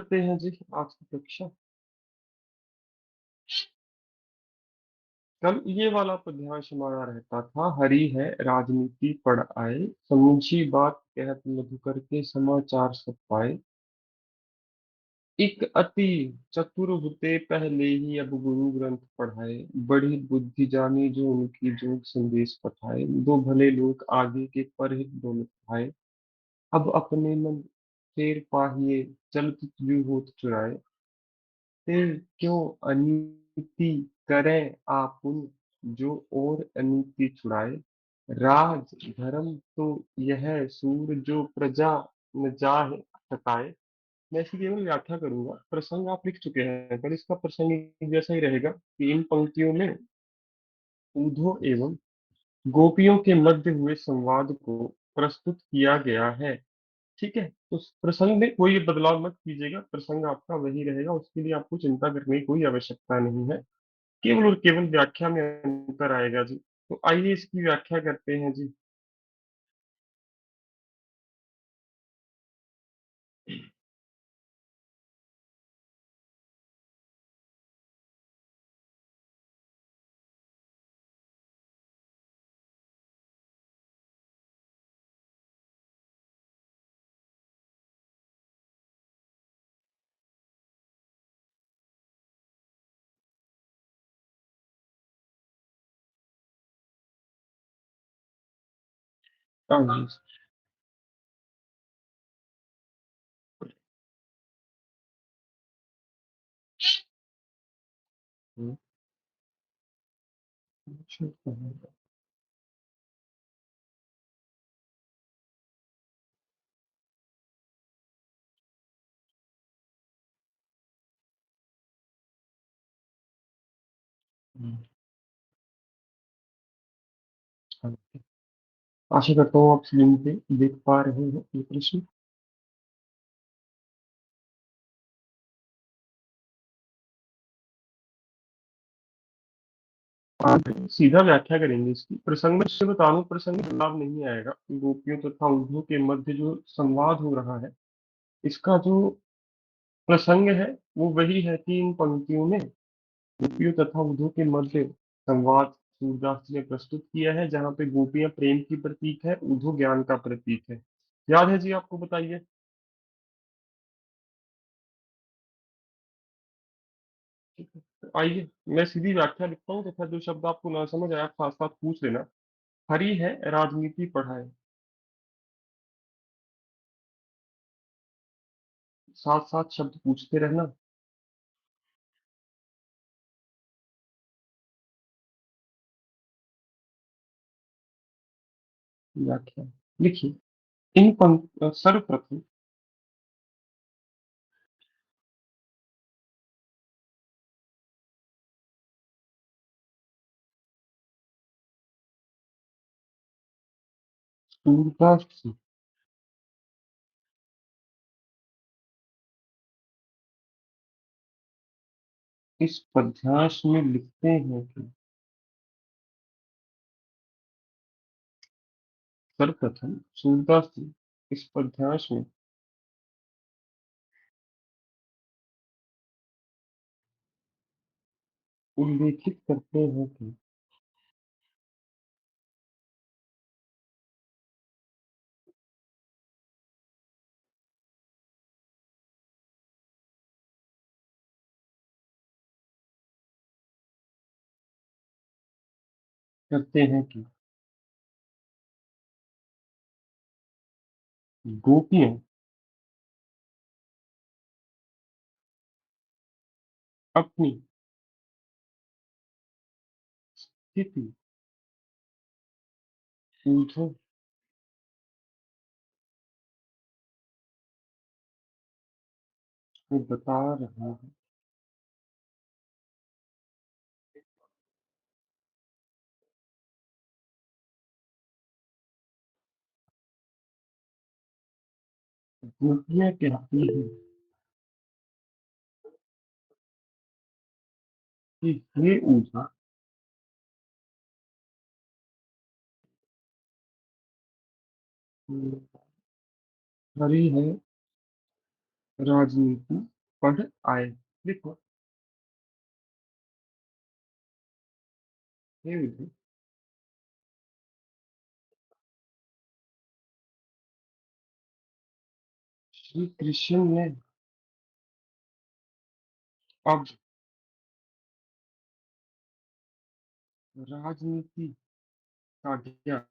करते हैं जी आज की कक्षा। कल ये वाला पद्यांश हमारा रहता था, हरी है राजनीति पढ़ आए, समूची बात कहत मधुकर के समाचार सब पाए। एक अति चतुर हुते पहले ही अब गुरु ग्रंथ पढ़ाए, बड़ी बुद्धि जानी जो उनकी जोग संदेश पठाए। दो भले लोग आगे के परहित दोनों भाई, अब अपने मन फेर पाहिए, चलत व्यू होत चुराए। फिर क्यों अनीति करें आपुन, जो और अनीति छुड़ाए। राज धर्म तो यह सूर, जो प्रजा न जाहे सताए। मैं इसकी केवल व्याख्या करूंगा, प्रसंग आप लिख चुके हैं पर इसका प्रसंग जैसा ही रहेगा कि इन पंक्तियों में ऊधो एवं गोपियों के मध्य हुए संवाद को प्रस्तुत किया गया है। ठीक है, तो उस प्रसंग में कोई बदलाव मत कीजिएगा, प्रसंग आपका वही रहेगा, उसके लिए आपको चिंता करने की कोई आवश्यकता नहीं है। केवल और केवल व्याख्या में अंतर आएगा जी। तो आइए इसकी व्याख्या करते हैं जी। हाँ जी। हम्म, अच्छा, हम्म, हाँ। आशा करता हूँ आप स्क्रीन पे देख पा रहे हैं ये प्रश्न। आप सीधा व्याख्या करेंगे इसकी। प्रसंग में से बता दूं, प्रसंग में बदलाव नहीं आएगा। गोपियों तथा उद्धव के मध्य जो संवाद हो रहा है, इसका जो प्रसंग है वो वही है कि इन पंक्तियों में गोपियों तथा उद्धव के मध्य संवाद सूरदास जी ने प्रस्तुत किया है, जहाँ पे गोपियां प्रेम की प्रतीक है, उद्धव ज्ञान का प्रतीक है। याद है जी आपको? बताइए। ठीक है, तो आइए मैं सीधी व्याख्या लिखता हूँ, तथा जो शब्द आपको ना समझ आया आप साथ साथ पूछ लेना। हरि है राजनीति पढ़ाए, साथ साथ शब्द पूछते रहना। व्याख्या लिखिए। इन पंक्त सर्वप्रथम सूरदास जी इस पद्यांश में लिखते हैं कि सर्वप्रथम सूरदास जी इस पद्यांश में उल्लेखित करते हैं कि करते हैं कि गोपियां अपनी स्थिति उद्धव को बता रहा है। गोपियां कहती हैं कि हे उद्धव, हरि है राजनीति पढ़ आए। देखो, हे विधि, श्री कृष्ण ने अब राजनीति का ज्ञान।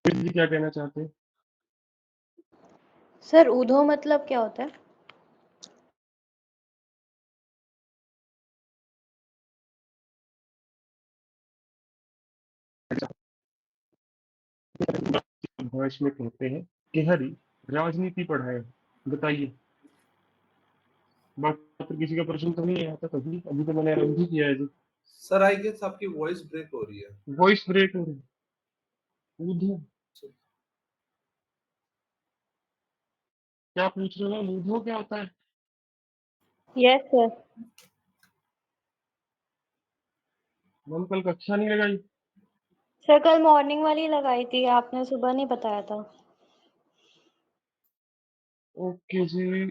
फिर जी क्या कहना चाहते हैं? सर ऊधो मतलब क्या होता है? भाष में कहते हैं कि हरि राजनीति पढ़ाए। बताइए, बाकी तो किसी का प्रश्न तो नहीं आया था कभी, अभी तो मैंने आरंभ ही किया है जी। सर आई गेस आपकी वॉइस ब्रेक हो रही है। वॉइस ब्रेक हो रही है। ऊधो, क्या पूछ रहे हो? ऊधो क्या होता है? Yes sir. हम कल कक्षा नहीं लगाई? सर कल मॉर्निंग वाली लगाई थी, आपने सुबह नहीं बताया था। ओके जी।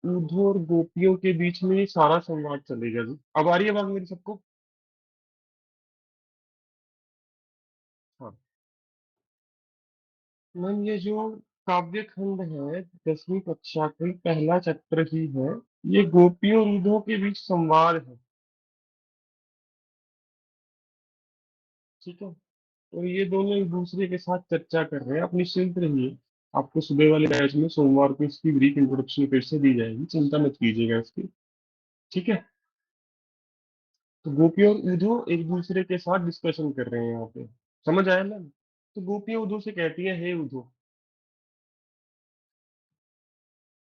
ऊधो और गोपियों के बीच में ये सारा संवाद चलेगा जी। अब आ रही है बात मेरी सबको? हाँ। मैम, ये जो काव्य खंड है 10वीं कक्षा का पहला चैप्टर ही है। ये गोपियों और ऊधो के बीच संवाद है। ठीक है। और ये दोनों एक दूसरे के साथ चर्चा कर रहे हैं। आप निश्चिंत रहिए, आपको सुबह वाले बैच में सोमवार को इसकी ब्रीफ इंट्रोडक्शन फिर से दी जाएगी, चिंता मत कीजिएगा इसकी। ठीक है। तो गोपी और उधो एक दूसरे के साथ डिस्कशन कर रहे हैं यहाँ पे। समझ आया ना? तो गोपियां उधो से कहती है, हे उधो।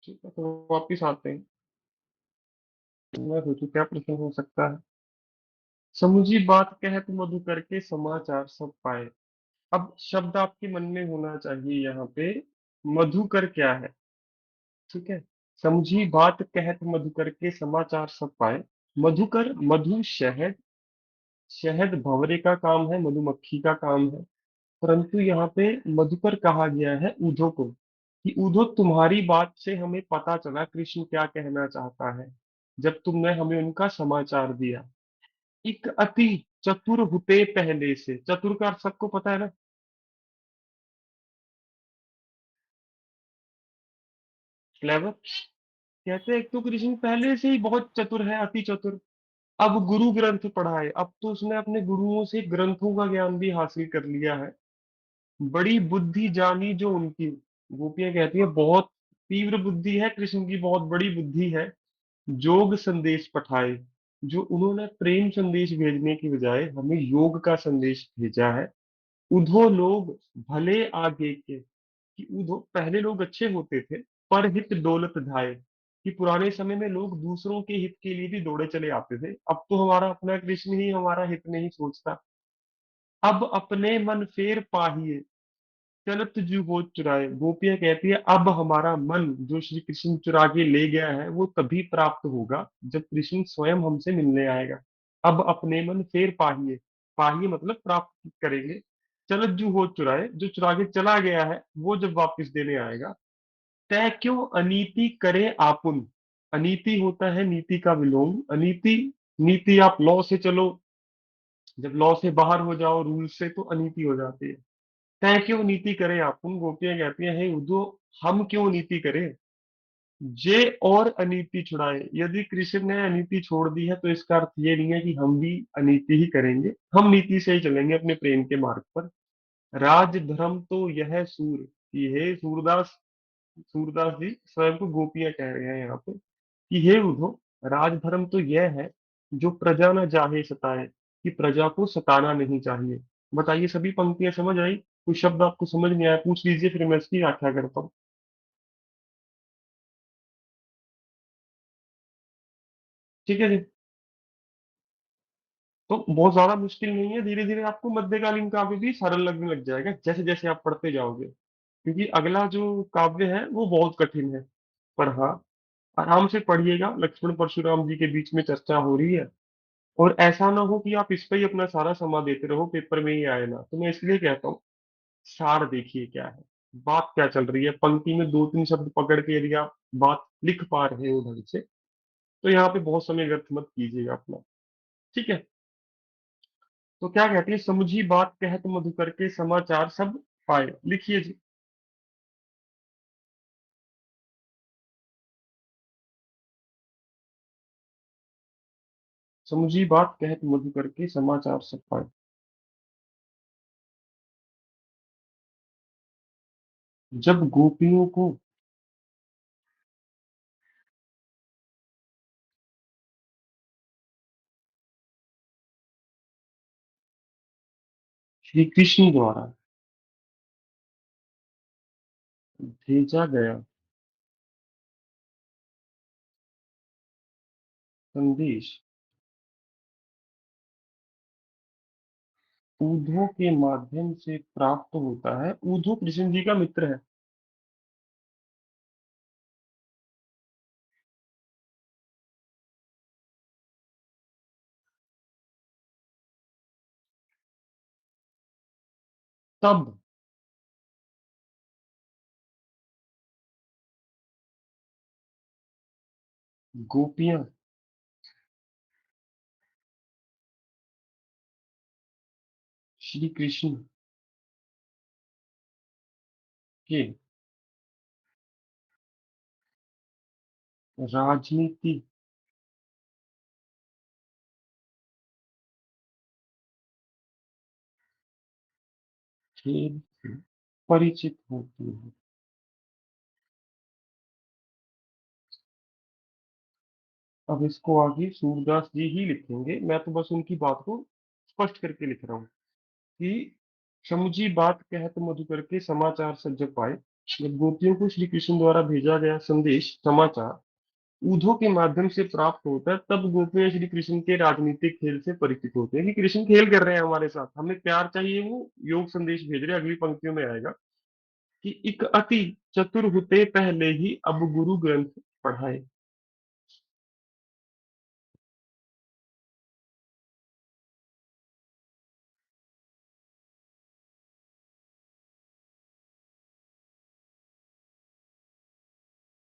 ठीक है, तो वापिस आते हैं। मैं सोचू क्या प्रश्न हो सकता है। समुझी बात कहत मधु करके समाचार सब पाए। अब शब्द आपके मन में होना चाहिए यहाँ पे, मधुकर क्या है। ठीक है। समझी बात कहत मधुकर के समाचार सब पाए। मधुकर, मधु शहद, शहद भंवरे का काम है, मधुमक्खी का काम है। परंतु यहाँ पे मधुकर कहा गया है ऊधो को, कि ऊधो तुम्हारी बात से हमें पता चला कृष्ण क्या कहना चाहता है, जब तुमने हमें उनका समाचार दिया। एक अति चतुर हुते पहले से। चतुर का अर्थ सबको पता है ना? क्लेवर। कहते हैं एक तो कृष्ण पहले से ही बहुत चतुर है, अति चतुर। अब गुरु ग्रंथ पढ़ाए, अब तो उसने अपने गुरुओं से ग्रंथों का ज्ञान भी हासिल कर लिया है। बड़ी बुद्धि जानी जो उनकी। गोपियां कहती है बहुत तीव्र बुद्धि है कृष्ण की, बहुत बड़ी बुद्धि है। जोग संदेश पठाए, जो उन्होंने प्रेम संदेश भेजने की बजाय हमें योग का संदेश भेजा है। उधो लोग भले आगे के, कि उधो पहले लोग अच्छे होते थे, पर हित डोलत धाये, कि पुराने समय में लोग दूसरों के हित के लिए भी दौड़े चले आते थे। अब तो हमारा अपना कृष्ण ही हमारा हित नहीं सोचता। अब अपने मन फेर पाहिए, चलत जू हो चुराए। गोपियां कहती है अब हमारा मन जो श्री कृष्ण चुरा के ले गया है वो तभी प्राप्त होगा जब कृष्ण स्वयं हमसे मिलने आएगा। अब अपने मन फेर पाहिए, पाहिए मतलब प्राप्त करेंगे। चलत जू हो चुराए, जो चुरा के चला गया है वो जब वापस देने आएगा। तय क्यों अनीति करे आपुन। अनीति होता है नीति का विलोम। अनीति, नीति आप लॉ से चलो, जब लॉ से बाहर हो जाओ, रूल से, तो अनीति हो जाती है। तय क्यों नीति करें आपुन। गोपियां कहती हैं हे उद्धव, हम क्यों नीति करें, जे और अनीति छुड़ाए। यदि कृष्ण ने अनीति छोड़ दी है तो इसका अर्थ ये नहीं है कि हम भी अनीति ही करेंगे, हम नीति से ही चलेंगे अपने प्रेम के मार्ग पर। राज धर्म तो यह सूर, कि हे सूरदास, सूरदास जी स्वयं को गोपियां कह रहे हैं यहाँ पे, कि हे उद्धव, राजधर्म तो यह है जो प्रजा न जाहे सताए, कि प्रजा को सताना नहीं चाहिए। बताइए, सभी पंक्तियां समझ आई? कोई शब्द आपको समझ नहीं आया पूछ लीजिए, फिर मैं इसकी व्याख्या करता हूँ। ठीक है जी। तो बहुत ज्यादा मुश्किल नहीं है, धीरे धीरे आपको मध्यकालीन काव्य भी सरल लगने लग जाएगा जैसे जैसे आप पढ़ते जाओगे। क्योंकि अगला जो काव्य है वो बहुत कठिन है। पर हाँ, आराम से पढ़िएगा, लक्ष्मण परशुराम जी के बीच में चर्चा हो रही है। और ऐसा ना हो कि आप इस पे ही अपना सारा समय देते रहो, पेपर में ही आए ना। तो मैं इसलिए कहता हूँ, सार देखिए क्या है, बात क्या चल रही है। पंक्ति में दो तीन शब्द पकड़ के यदि आप बात लिख पा रहे हो ढंग से, तो यहाँ पे बहुत समय व्यर्थ मत कीजिएगा अपना। ठीक है। तो क्या कहती है, समझी बात कहत मधुकर के समाचार सब पाए। लिखिए जी। समझी बात कहत मधुकर के समाचार सब पाए। जब गोपियों को श्री कृष्ण द्वारा भेजा गया संदेश ऊधो के माध्यम से प्राप्त होता है। ऊधो कृष्ण जी का मित्र है। तब गोपियां श्री कृष्ण के राजनीति खेल से परिचित होती है। अब इसको आगे सूरदास जी ही लिखेंगे, मैं तो बस उनकी बात को स्पष्ट करके लिख रहा हूँ कि समुझी बात कहत मधुकर के समाचार सब जग पाए। जब गोपियों को श्री कृष्ण द्वारा भेजा गया संदेश समाचार ऊधों के माध्यम से प्राप्त होता है, तब गोपियां श्री कृष्ण के राजनीतिक खेल से परिचित होते हैं कि कृष्ण खेल कर रहे हैं हमारे साथ, हमें प्यार चाहिए, वो योग संदेश भेज रहे हैं। अगली पंक्तियों में आएगा कि इक अति चतुर हुते पहले ही अब गुरु ग्रंथ पढ़ाए।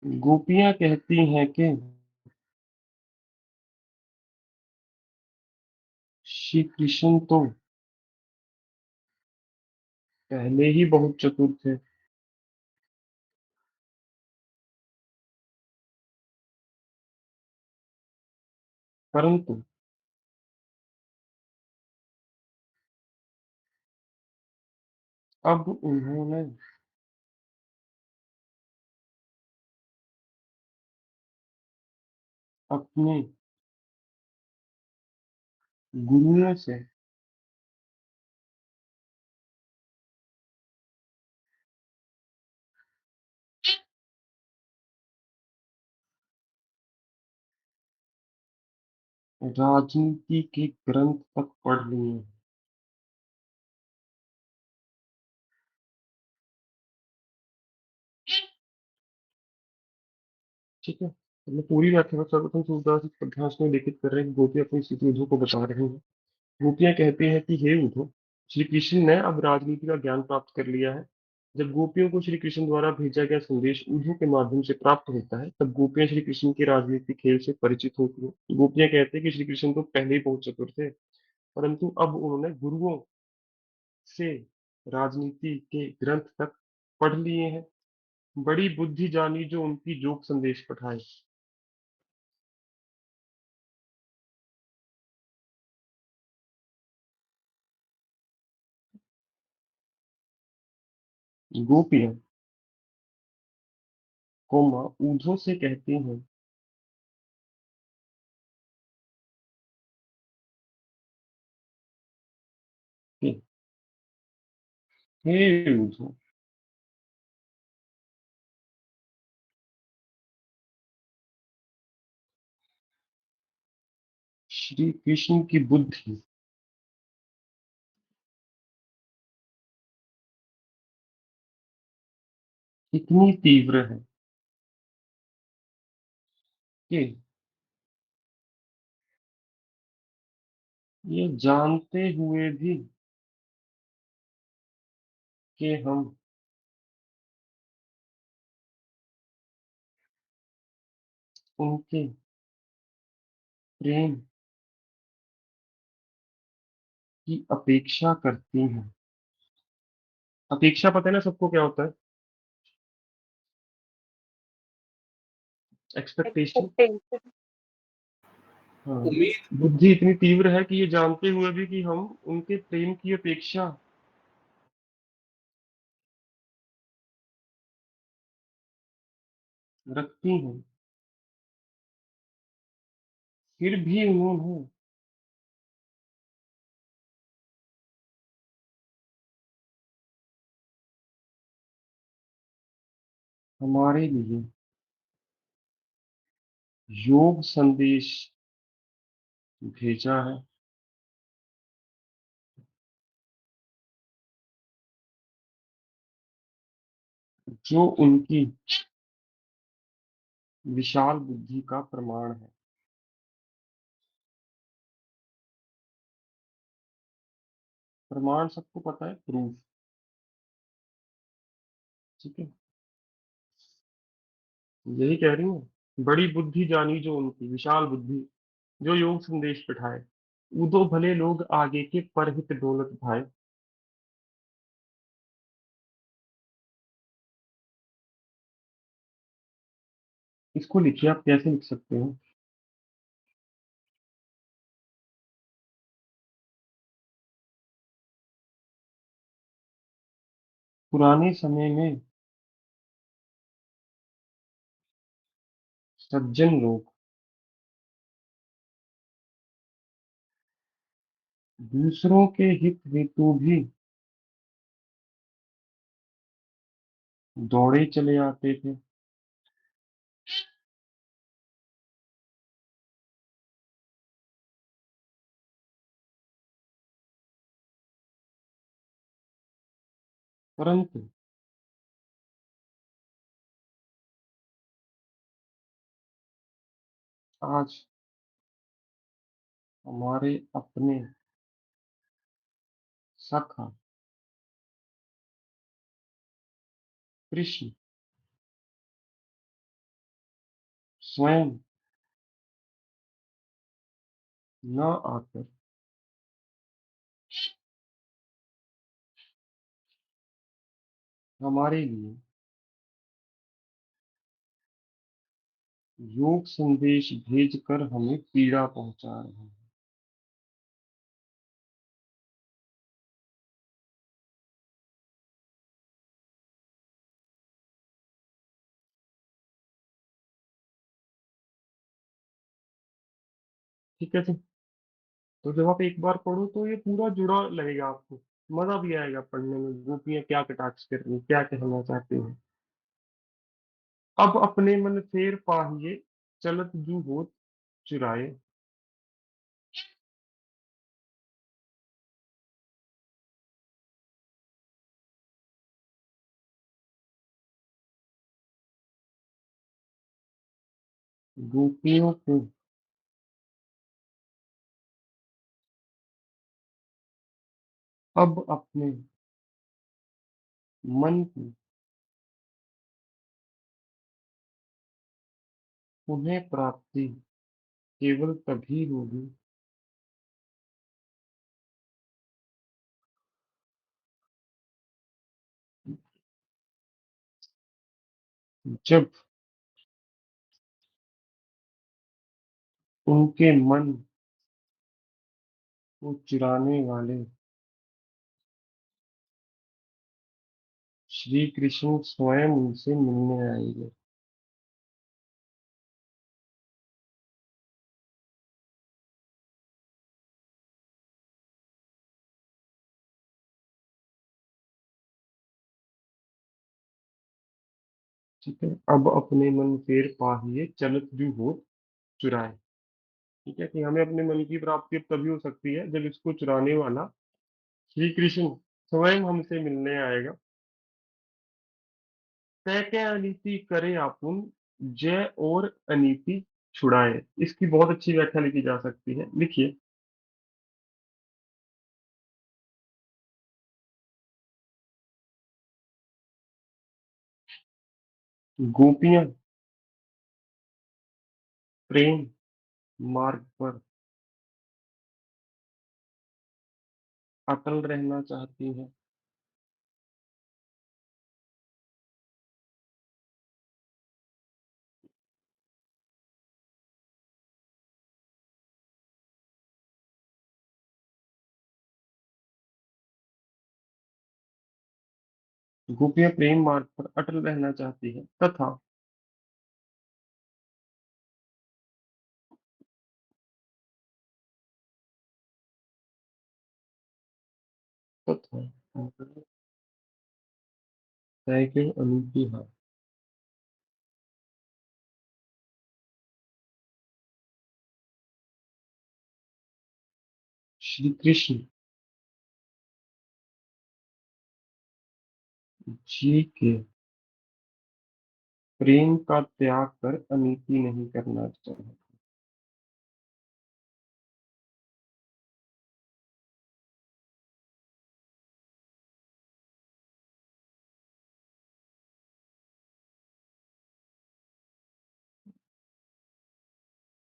गोपियां कहती हैं कि श्री कृष्ण तो पहले ही बहुत चतुर थे, परंतु अब उन्होंने अपने गुरुओं से राजनीति के ग्रंथ तक पढ़ लिए। ठीक है, तो मैं पूरी व्याख्या में सर्वप्रथम सूरदास इस पद्यांश में लिखित कर रहे हैं कि गोपी अपनी स्थिति उद्धव को बता रहे हैं। गोपियां कहती हैं कि हे उद्धव, श्री कृष्ण ने अब राजनीति का ज्ञान प्राप्त कर लिया है। जब गोपियों को श्री कृष्ण द्वारा भेजा गया संदेश उद्धव के माध्यम से प्राप्त होता है, तब गोपियां श्री कृष्ण के राजनीतिक खेल से परिचित होती हैं। गोपियां कहते हैं कि श्री कृष्ण तो पहले ही बहुत चतुर थे, परंतु अब उन्होंने गुरुओं से राजनीति के ग्रंथ तक पढ़ लिए हैं। बड़ी बुद्धि जानी जो उनकी जोग संदेश पठाए। गोपियां कोमा ऊँटों से कहती हैं कि हे ऊँटों, श्री कृष्ण की बुद्धि इतनी तीव्र है कि ये जानते हुए भी कि हम उनके प्रेम की अपेक्षा करती हैं। अपेक्षा पता है ना सबको क्या होता है? एक्सपेक्टेशन। एक्सपेक्टेशन। हाँ। उम्मीद। बुद्धि इतनी तीव्र है कि ये जानते हुए भी कि हम उनके प्रेम की अपेक्षा रखती हैं, फिर भी उन्होंने हमारे लिए योग संदेश भेजा है, जो उनकी विशाल बुद्धि का प्रमाण है। प्रमाण सबको पता है, प्रूफ। ठीक है, यही कह रही हूँ। बड़ी बुद्धि जानी जो उनकी विशाल बुद्धि, जो योग संदेश पिठाए, उदो भले लोग आगे के परहित डोलत भाए। इसको लिखिए, आप कैसे लिख सकते हैं? पुराने समय में सज्जन लोग दूसरों के हित हेतु भी दौड़े चले आते थे, परंतु आज हमारे अपने सखा कृष्ण स्वयं न आकर हमारे लिए योग संदेश भेजकर हमें पीड़ा पहुंचा रहे हैं। ठीक है जी। तो जब आप एक बार पढ़ो तो ये पूरा जुड़ा लगेगा आपको, मजा भी आएगा पढ़ने में। गोपियां क्या कटाक्ष कर रही हैं, क्या कहना चाहते हैं। अब अपने मन फेर पाहिए, चलत जू होत चुराए। गोपियों को अब अपने मन की पुनः प्राप्ति केवल तभी होगी जब उनके मन को चुराने वाले श्री कृष्ण स्वयं उनसे मिलने आएंगे। ठीक है, अब अपने मन फेर पाहिए, चलत जू हो चुराए। ठीक है, कि हमें अपने मन की प्राप्ति अब तभी हो सकती है जब इसको चुराने वाला श्री कृष्ण स्वयं हमसे मिलने आएगा। तय क्या अनीति करे आपुन, जय और अनीति छुड़ाए। इसकी बहुत अच्छी व्याख्या लिखी जा सकती है, लिखिए। गोपियां प्रेम मार्ग पर अटल रहना चाहती हैं। गोपियां प्रेम मार्ग पर अटल रहना चाहती हैं, तथा तथा तय के अनूठी है। श्री कृष्ण जी के प्रेम का त्याग कर अनीति नहीं करना चाहिए।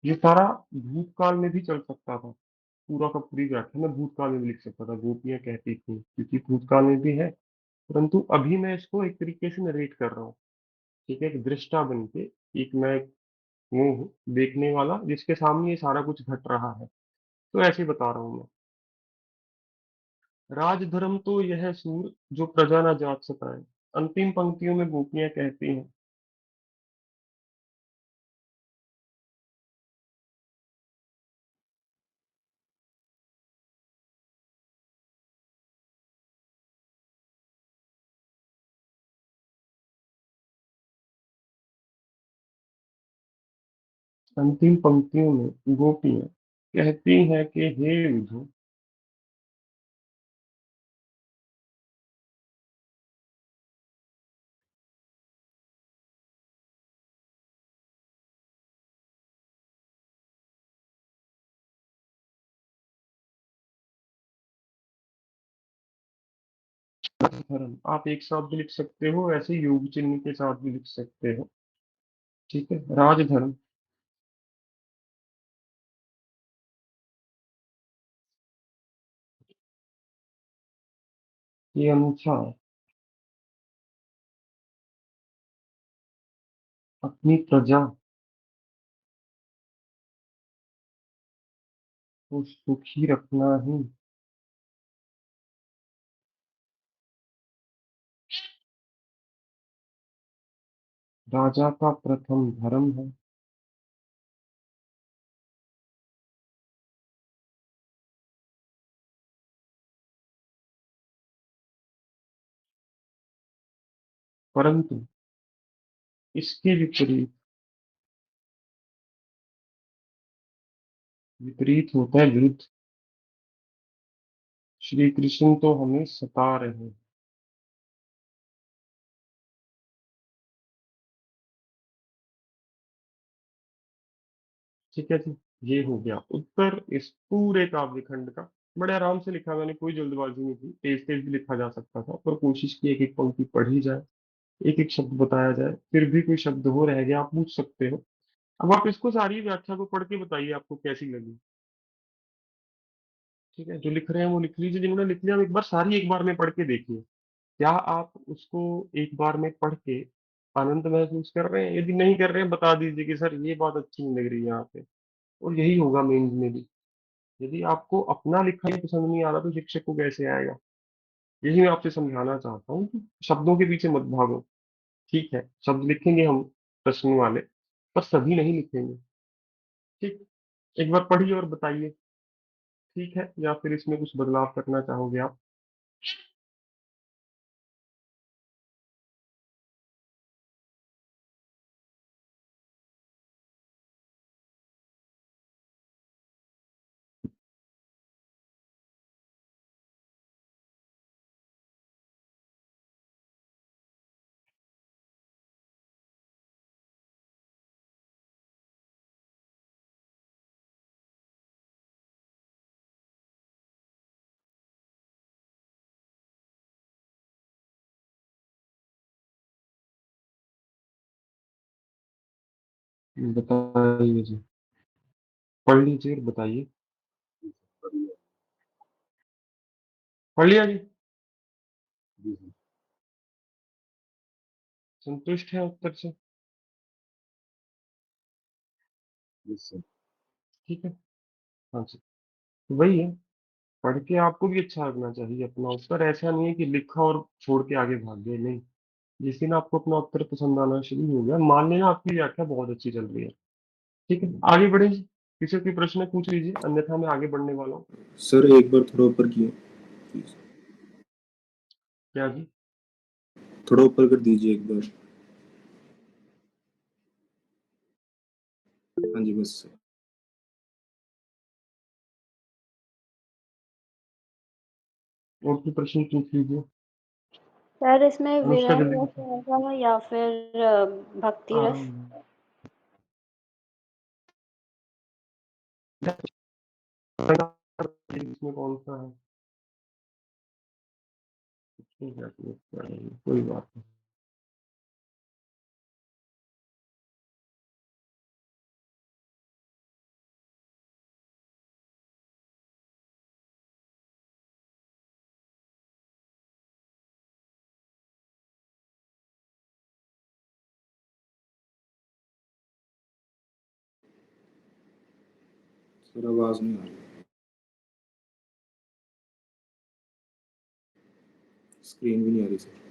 ये सारा भूतकाल में भी चल सकता था। पूरा का पूरी व्याख्या मैं भूतकाल में भी लिख सकता था, गोपियां कहती थी, क्योंकि भूतकाल में भी है। परंतु अभी मैं इसको एक तरीके से नरेट कर रहा हूँ। ठीक है, एक दृष्टा बन के, एक मैं वो हूँ देखने वाला जिसके सामने ये सारा कुछ घट रहा है। तो ऐसे ही बता रहा हूँ मैं। राजधर्म तो यह सूर जो प्रजा न जाग सकाए। अंतिम पंक्तियों में गोपियां कहती हैं। अंतिम पंक्तियों में गोपियां कहती हैं कि हे विधु, धर्म आप एक साथ भी लिख सकते हो, ऐसे योग चिन्ह के साथ भी लिख सकते हो। ठीक है, राजधर्म के अनुसार अपनी प्रजा को सुखी रखना ही राजा का प्रथम धर्म है। परंतु इसके विपरीत विपरीत होता है विरुद्ध। श्री कृष्ण तो हमें सता रहे हैं। ठीक है जी, ये हो गया उत्तर इस पूरे काव्य खंड का। बड़े आराम से लिखा मैंने, कोई जल्दबाजी नहीं की, तेज तेज भी लिखा जा सकता था, पर कोशिश की एक एक पंक्ति पढ़ी जाए, एक एक शब्द बताया जाए। फिर भी कोई शब्द हो रह गया आप पूछ सकते हो। अब आप इसको सारी व्याख्या को पढ़ के बताइए आपको कैसी लगी। ठीक है, जो लिख रहे हैं वो लिख लीजिए, जिन्होंने लिख लिया वो एक बार सारी एक बार में पढ़ के देखिए। क्या आप उसको एक बार में पढ़ के आनंद महसूस कर रहे हैं? यदि नहीं कर रहे हैं बता दीजिए कि सर ये बात अच्छी नहीं लग रही है यहाँ पे। और यही होगा मेंस में भी। यदि आपको अपना लिखा ही पसंद नहीं आ रहा तो शिक्षक को कैसे आएगा? यही मैं आपसे समझाना चाहता हूँ कि शब्दों के पीछे मत भागो। ठीक है, शब्द लिखेंगे हम प्रश्न वाले, पर सभी नहीं लिखेंगे। ठीक, एक बार पढ़िए और बताइए। ठीक है, या फिर इसमें कुछ बदलाव करना चाहोगे आप? बताइए जी। पढ़ लीजिए और बताइए। पढ़ लिया जी। संतुष्ट है उत्तर से? ठीक है। हाँ जी। तो वही है, पढ़ के आपको भी अच्छा लगना चाहिए अपना उत्तर। ऐसा नहीं है कि लिखा और छोड़ के आगे भाग गए, नहीं। जिस दिन आपको अपना उत्तर पसंद आना शुरू हो गया, मान लेना आपकी व्याख्या बहुत अच्छी चल रही है। ठीक है, आगे बढ़े जी। किसी कोई प्रश्न पूछ लीजिए, अन्यथा मैं आगे बढ़ने वाला हूँ। सर एक बार थोड़ा ऊपर किए प्लीज। क्या जी? थोड़ा ऊपर कर दीजिए एक बार। हाँ जी बस सर। और कोई प्रश्न पूछ लीजिए। सर इसमें अनुष्का विरह जल्दी रस बताओ। आएगा या फिर भक्ति रस? इसमें कौन सा है? ठीक है, कोई बात नहीं। सर आवाज नहीं आ रही, स्क्रीन भी नहीं आ रही सर।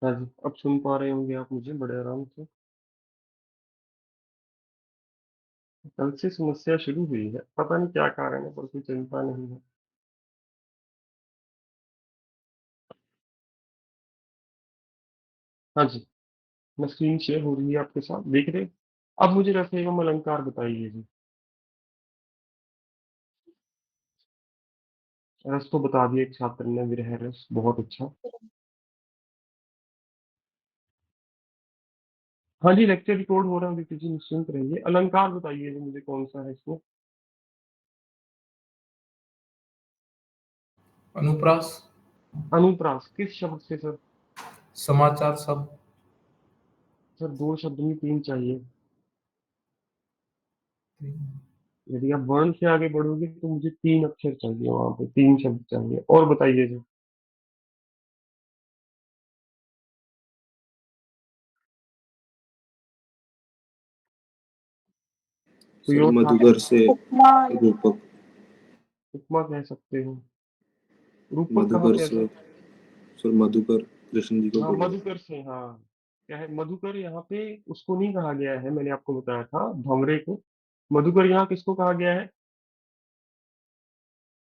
हाँ जी, अब सुन पा रहे होंगे आप मुझे बड़े आराम से। कल से समस्या शुरू हुई है, पता नहीं क्या कारण है, पर कोई चिंता नहीं है। हाँ जी, मैं स्क्रीन शेयर हो रही है आपके साथ, देख रहे हैं? अब मुझे रस एवं अलंकार बताइए जी। रस तो बता दिया एक छात्र ने, विरह रस, बहुत अच्छा। हाँ जी, लेक्चर रिकॉर्ड हो रहा है दीप्ति जी, निश्चिंत रहिए। अलंकार बताइए जी मुझे, कौन सा है इसमें? अनुप्रास। अनुप्रास किस शब्द से सर? समाचार सब। सर दो शब्द में तीन चाहिए। यदि आप वर्ण से आगे बढ़ोगे तो मुझे तीन अक्षर चाहिए, वहां पे तीन शब्द चाहिए। और बताइए जी। कोई सर और छात्र? मधुकर से उपमा। रूपक। उपमा कह सकते हो। रूपक कहाँ मधुकर पे है से सर? सर मधुकर कृष्ण जी को हाँ, बोला जाता मधुकर से, हाँ। क्या है मधुकर, यहाँ पे उसको नहीं कहा गया है, मैंने आपको बताया था भंवरे को। मधुकर यहाँ किसको कहा गया है?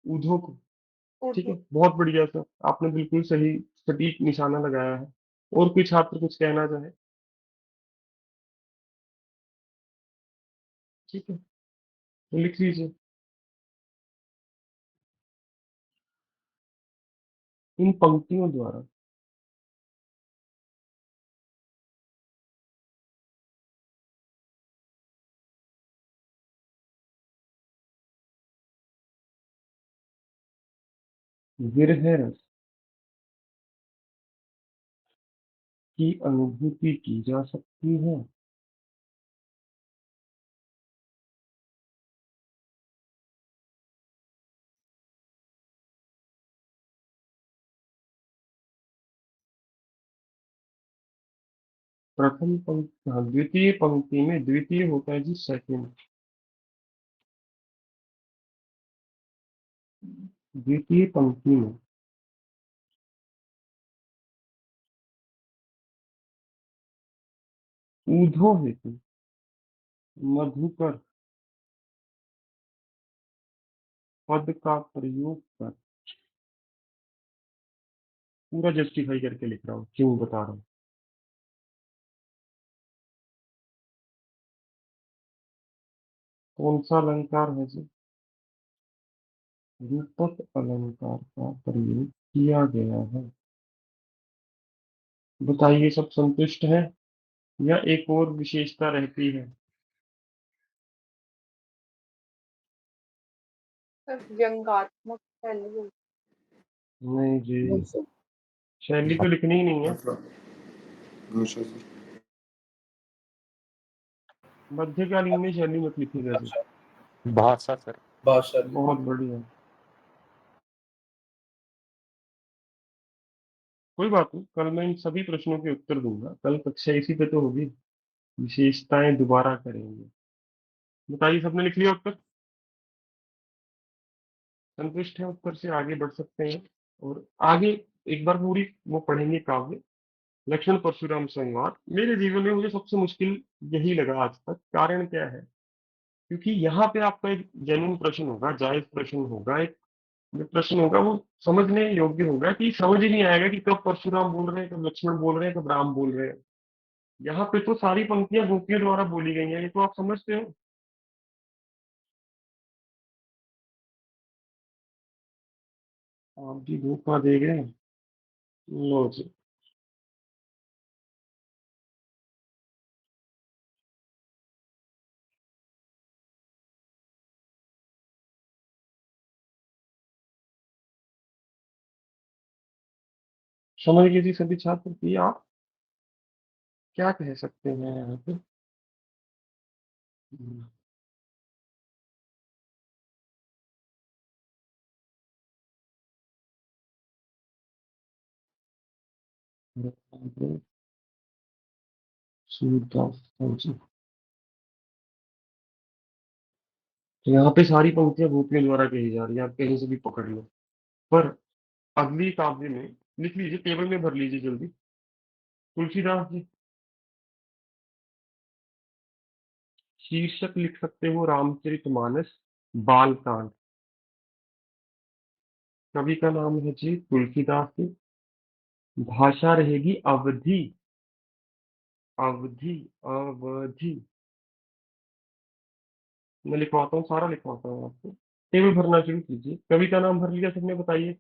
ऊधो को। ठीक है, बहुत बढ़िया सर, आपने बिल्कुल सही सटीक निशाना लगाया है। और कोई छात्र कुछ कहना चाहे? ठीक है, तो लिख लीजिए। इन पंक्तियों द्वारा विरह रस की अनुभूति की जा सकती है। प्रथम पंक्ति, हाँ, द्वितीय पंक्ति में द्वितीय होता है जी सेकंड। द्वितीय पंक्ति में ऊधो हेतु मधुकर पद का प्रयोग कर, पूरा जस्टिफाई करके लिख रहा हूँ, क्यों बता रहा हूँ। कौन सा अलंकार है जी? रूपक अलंकार का प्रयोग किया गया है। बताइए, सब संतुष्ट है या एक और विशेषता रहती है? सर व्यंग्यात्मक शैली होती नहीं जी, नहीं सर, शैली तो लिखनी ही नहीं है। भाषा सर। मध्यकालीन में शैली मत लिखिएगा जी। भाषा सर। भाषा बहुत बढ़िया, कोई बात नहीं, कल मैं इन सभी प्रश्नों के उत्तर दूंगा। कल कक्षा इसी पे तो होगी, विशेषताएं दोबारा करेंगे। बताइए, सबने लिख लिया उत्तर? संतुष्ट है उत्तर से? आगे बढ़ सकते हैं। और आगे एक बार पूरी वो पढ़ेंगे काव्य लक्ष्मण परशुराम संवाद। मेरे जीवन में मुझे सबसे मुश्किल यही लगा आज तक। कारण क्या है? क्योंकि यहाँ पे आपका एक जेन्युइन प्रश्न होगा, जायज प्रश्न होगा, एक जो प्रश्न होगा वो समझने योग्य होगा, कि समझ ही नहीं आएगा कि कब परशुराम बोल रहे हैं, कब लक्ष्मण बोल रहे हैं, कब राम बोल रहे हैं। यहाँ पे तो सारी पंक्तियां गोपियों द्वारा बोली गई हैं, ये तो आप समझते हो। आप भी धोखा दे गए। लो जी, समझ गए जी सभी छात्र कि आप क्या कह सकते हैं यहाँ पे। सूरदास जी, तो यहाँ पे सारी पंक्तियां गोपियों द्वारा कही जा रही है, आप कहीं से भी पकड़ लो। पर अगली काव्य में लिख लीजिए, टेबल में भर लीजिए जल्दी। तुलसीदास जी, शीर्षक लिख सकते हो रामचरितमानस बाल कांड। कवि का नाम है जी तुलसीदास जी। भाषा रहेगी अवधि। अवधि, अवधि। मैं लिखवाता हूँ, सारा लिखवाता हूँ आपको। टेबल भरना शुरू कीजिए। कवि का नाम भर लिया सबने? बताइए।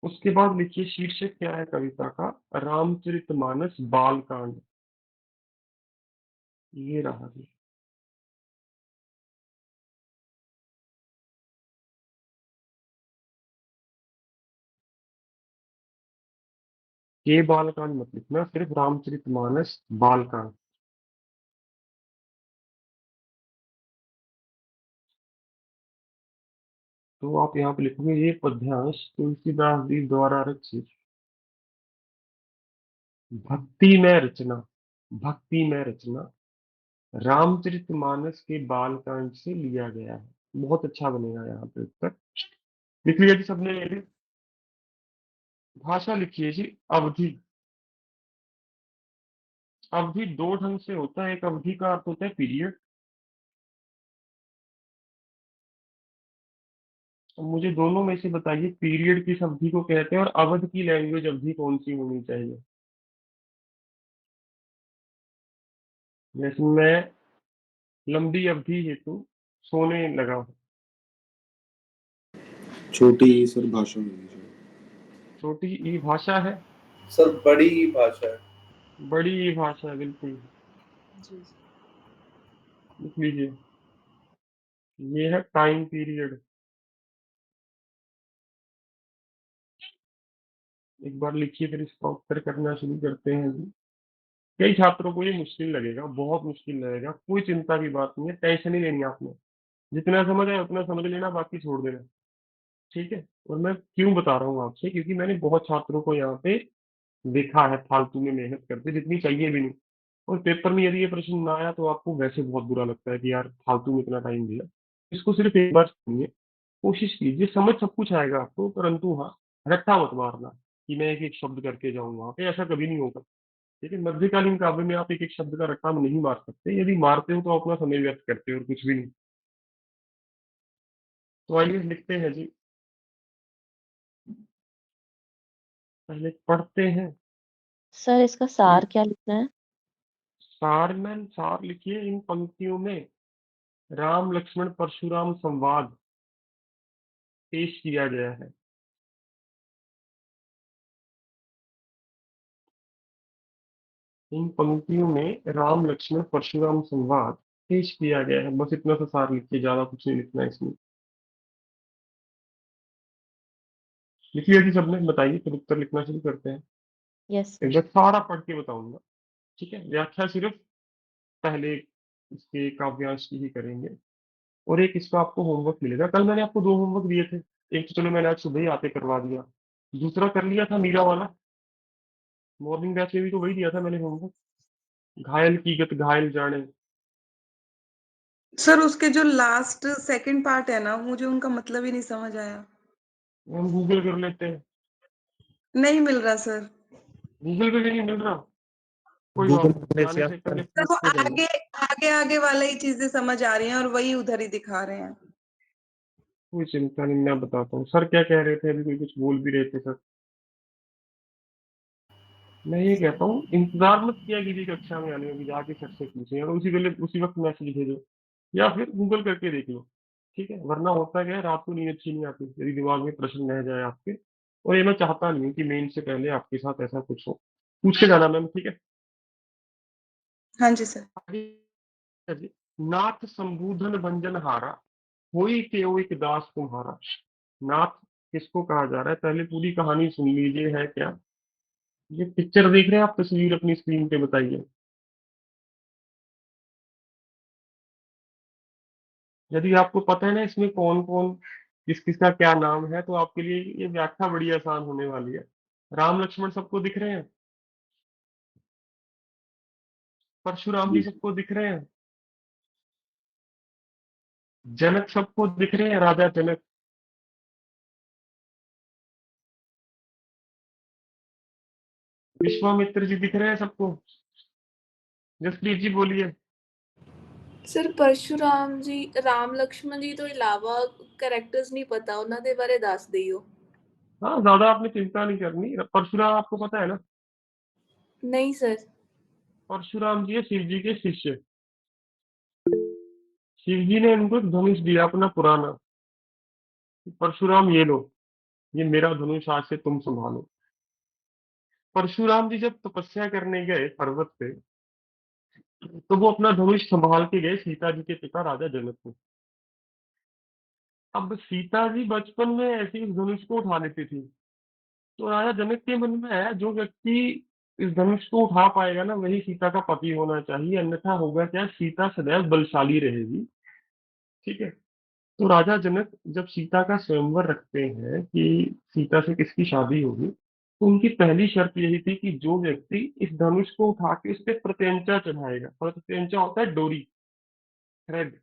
उसके बाद लिखिए शीर्षक क्या है कविता का? रामचरितमानस बाल कांड। ये रहा जी। के बालकांड मत लिखना, सिर्फ रामचरितमानस बालकांड। तो आप यहाँ पे लिखोगे ये पद्यांश तुलसीदास जी द्वारा रचित भक्तिमय रचना, भक्तिमय रचना रामचरितमानस के बालकांड से लिया गया है। बहुत अच्छा बनेगा यहाँ पे उत्तर। लिख लिया जी सबने ये भी? भाषा लिखिए जी अवधि। अवधि दो ढंग से होता है। एक अवधि का अर्थ होता है पीरियड, अब मुझे दोनों में से बताइए, पीरियड किस अवधि को कहते हैं और अवध की लैंग्वेज अवधि कौन सी होनी चाहिए। जैसे मैं लंबी अवधि हेतु सोने लगा हूँ। छोटी ई सर भाषा होनी चाहिए। छोटी ई भाषा है। सर बड़ी भाषा है। बड़ी ई भाषा है, बिल्कुल। जी। लिख लीजिए, ये है टाइम पीरियड। एक बार लिखिए, फिर इसका उत्तर करना शुरू करते हैं जी। कई छात्रों को ये मुश्किल लगेगा, बहुत मुश्किल लगेगा, कोई चिंता की बात नहीं है, टेंशन नहीं लेनी आपने। जितना समझ आए उतना समझ लेना, बाकी छोड़ देना। ठीक है। और मैं क्यों बता रहा हूँ आपसे, क्योंकि मैंने बहुत छात्रों को यहाँ पे देखा है फालतू में मेहनत करते, जितनी चाहिए भी नहीं। और पेपर में यदि ये प्रश्न ना आया तो आपको वैसे बहुत बुरा लगता है कि यार फालतू में इतना टाइम दिया। इसको सिर्फ एक बार सुनिए, कोशिश कीजिए, समझ सब कुछ आएगा आपको, परंतु हाँ, रट्टा मत मारना कि मैं एक एक शब्द करके जाऊँ वहां पे, ऐसा कभी नहीं होगा। ठीक है। मध्यकालीन काव्य में आप एक एक शब्द का रट्टा नहीं मार सकते, यदि मारते हो तो अपना समय व्यर्थ करते हो और कुछ भी नहीं। तो आइए लिखते हैं जी, पहले पढ़ते हैं। सर इसका सार क्या लिखना है? सार में सार लिखिए, इन पंक्तियों में राम लक्ष्मण परशुराम संवाद पेश किया गया है। इन पंक्तियों में राम लक्ष्मण परशुराम संवाद पेश किया गया है, बस इतना सा सार लिखिए, ज्यादा कुछ नहीं लिखना है इसमें। लिखिए यदि सबने, बताइए, फिर उत्तर लिखना शुरू करते हैं। यस एक सर। बार सारा पढ़ के बताऊंगा। ठीक है। व्याख्या सिर्फ पहले इसके काव्यांश की ही करेंगे। और एक इसका आपको होमवर्क मिलेगा, कल मैंने आपको दो होमवर्क दिए थे। एक तो चलो मैंने आज सुबह ही आते करवा दिया, दूसरा कर लिया था मीरा वाला, मॉर्निंग बैच में भी तो वही दिया था मैंने होमवर्क, घायल की गत घायल जाने। सर उसके जो लास्ट सेकंड पार्ट है ना, मुझे उनका मतलब ही नहीं समझ आया। हम गूगल कर लेते हैं। नहीं मिल रहा सर। गूगल पे भी नहीं मिल रहा, कोई गूगल बात नहीं, करने से जाने से आपका पहले सर वो पूछते जाइए। आगे आगे आगे वाला ही चीजें समझ आ रही हैं और वही उधर ही दिखा रहे हैं। कोई चिंता नहीं, मैं बताता हूँ। सर क्या कह रहे थे, अभी कोई कुछ बोल भी रहे थे सर। मैं ये कहता हूँ, इंतजार मत किया कीजिए कक्षा में आने में कि जाके सर से पूछे, या तो उसी वेले उसी वक्त मैसेज भेजो, या फिर गूगल करके देख लो। ठीक है। वरना होता क्या है, रात को नींद अच्छी नहीं आती यदि दिमाग में प्रश्न रह जाए आपके। और ये मैं चाहता नहीं हूँ कि मेन से पहले आपके साथ ऐसा कुछ हो। पूछ के जाना मैम, ठीक है। हाँ जी सर। आगे है जी। नाथ संबूधन भंजन हारा, होई के एक दास तुम्हारा। नाथ किसको कहा जा रहा है, पहले पूरी कहानी सुन लीजिए, है क्या। ये पिक्चर देख रहे हैं आप, तस्वीर अपनी स्क्रीन पे, बताइए। यदि आपको पता है ना इसमें कौन कौन, किस किसका क्या नाम है, तो आपके लिए ये व्याख्या बड़ी आसान होने वाली है। राम लक्ष्मण सबको दिख रहे हैं, परशुराम जी जी सर। सबको दिख रहे हैं, जनक सबको दिख रहे हैं, राजा जनक, विश्वामित्र जी दिख रहे हैं सबको। जसप्रीत जी बोलिए। ਸਰ ਪਰਸ਼ੁਰਾਮ ਜੀ ਰਾਮ ਲక్ష్మణ ਜੀ ਤੋਂ ਇਲਾਵਾ ਕੈਰੈक्टर्स नहीं पता ਉਹਨਾਂ ਦੇ ਬਾਰੇ ਦੱਸ ਦਿਓ। हाँ, ज्यादा आपने चिंता नहीं करनी। परशुराम आपको पता है ना। नहीं सर। परशुराम जी है शिव जी के शिष्य। शिव जी ने इनको एक धनुष दिया अपना पुराना, परशुराम ये लो, ये मेरा धनुष, आज से तुम संभालो। परशुराम जी जब तपस्या करने गए पर्वत पे, तो वो अपना धनुष संभाल के गए सीता जी के पिता राजा जनक को। अब सीता जी बचपन में ऐसे ही उस धनुष को उठा लेती थी। तो राजा जनक के मन में है, जो व्यक्ति इस धनुष को उठा पाएगा ना, वही सीता का पति होना चाहिए, अन्यथा होगा क्या, सीता सदैव बलशाली रहेगी। ठीक है। तो राजा जनक जब सीता का स्वयंवर रखते हैं कि सीता से किसकी शादी होगी, तो उनकी पहली शर्त यही थी कि जो व्यक्ति इस धनुष को उठा के उस पर प्रत्यंचा चढ़ाएगा, प्रत्यंचा होता है डोरी, थ्रेड,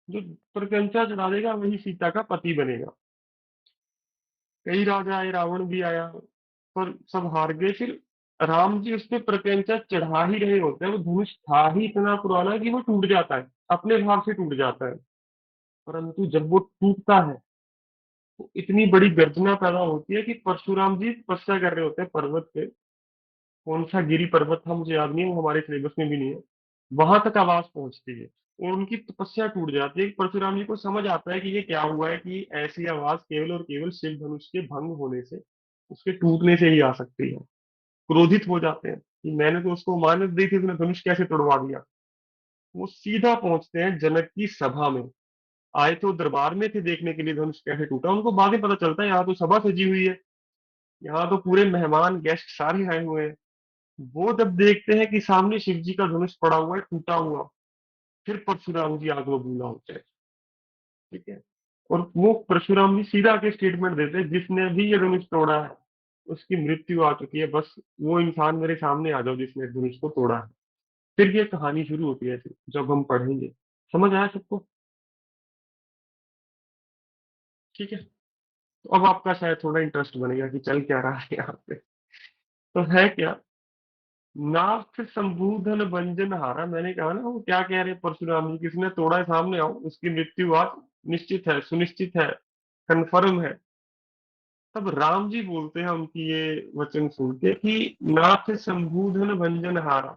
जो प्रत्यंचा चढ़ा देगा वही सीता का पति बनेगा। कई राजा आए, रावण भी आया, पर सब हार गए। फिर राम जी उस पे प्रत्यंचा चढ़ा ही रहे होते हैं, वो धनुष था ही इतना पुराना कि वो टूट जाता है, अपने भाव से टूट जाता है। परंतु जब वो टूटता है, तो इतनी बड़ी गर्जना पैदा होती है कि परशुराम जी तपस्या कर रहे होते हैं पर्वत पे। कौन सा गिरी पर्वत था मुझे याद नहीं है, वो हमारे सिलेबस में भी नहीं है। वहां तक आवाज पहुंचती है और उनकी तपस्या टूट जाती है। परशुराम जी को समझ आता है कि ये क्या हुआ है, कि ऐसी आवाज केवल और केवल शिव धनुष के भंग होने से, उसके टूटने से ही आ सकती है। क्रोधित हो जाते हैं कि मैंने तो उसको मान्यता दी थी, तूने धनुष कैसे तोड़वा दिया। वो सीधा पहुंचते हैं जनक की सभा में। आए तो दरबार में थे देखने के लिए धनुष कैसे टूटा, उनको बाद में पता चलता है यहाँ तो सभा सजी हुई है, यहाँ तो पूरे मेहमान गेस्ट सारे आए हुए हैं। वो जब देखते हैं कि सामने शिव जी का धनुष पड़ा हुआ है टूटा हुआ, फिर परशुराम जी आग बबूला होते हैं। ठीक है। और वो परशुराम जी सीधा आके स्टेटमेंट देते हैं, जिसने भी ये धनुष तोड़ा है उसकी मृत्यु आ चुकी है, बस वो इंसान मेरे सामने आ जाओ जिसने धनुष को तोड़ा है। फिर ये कहानी शुरू होती है ऐसे, जब हम पढ़ेंगे। समझ आया सबको? ठीक है। तो अब आपका शायद थोड़ा इंटरेस्ट बनेगा कि चल क्या रहा है यहाँ पे। तो है क्या, नाथ शंभूधन भंजन हारा। मैंने कहा ना, वो क्या कह रहे हैं परशुराम जी, किसने तोड़ा है सामने आओ, उसकी मृत्यु आज निश्चित है, सुनिश्चित है, कन्फर्म है। तब राम जी बोलते हैं उनकी ये वचन सुन के कि नाथ शंभूधन भंजन हारा,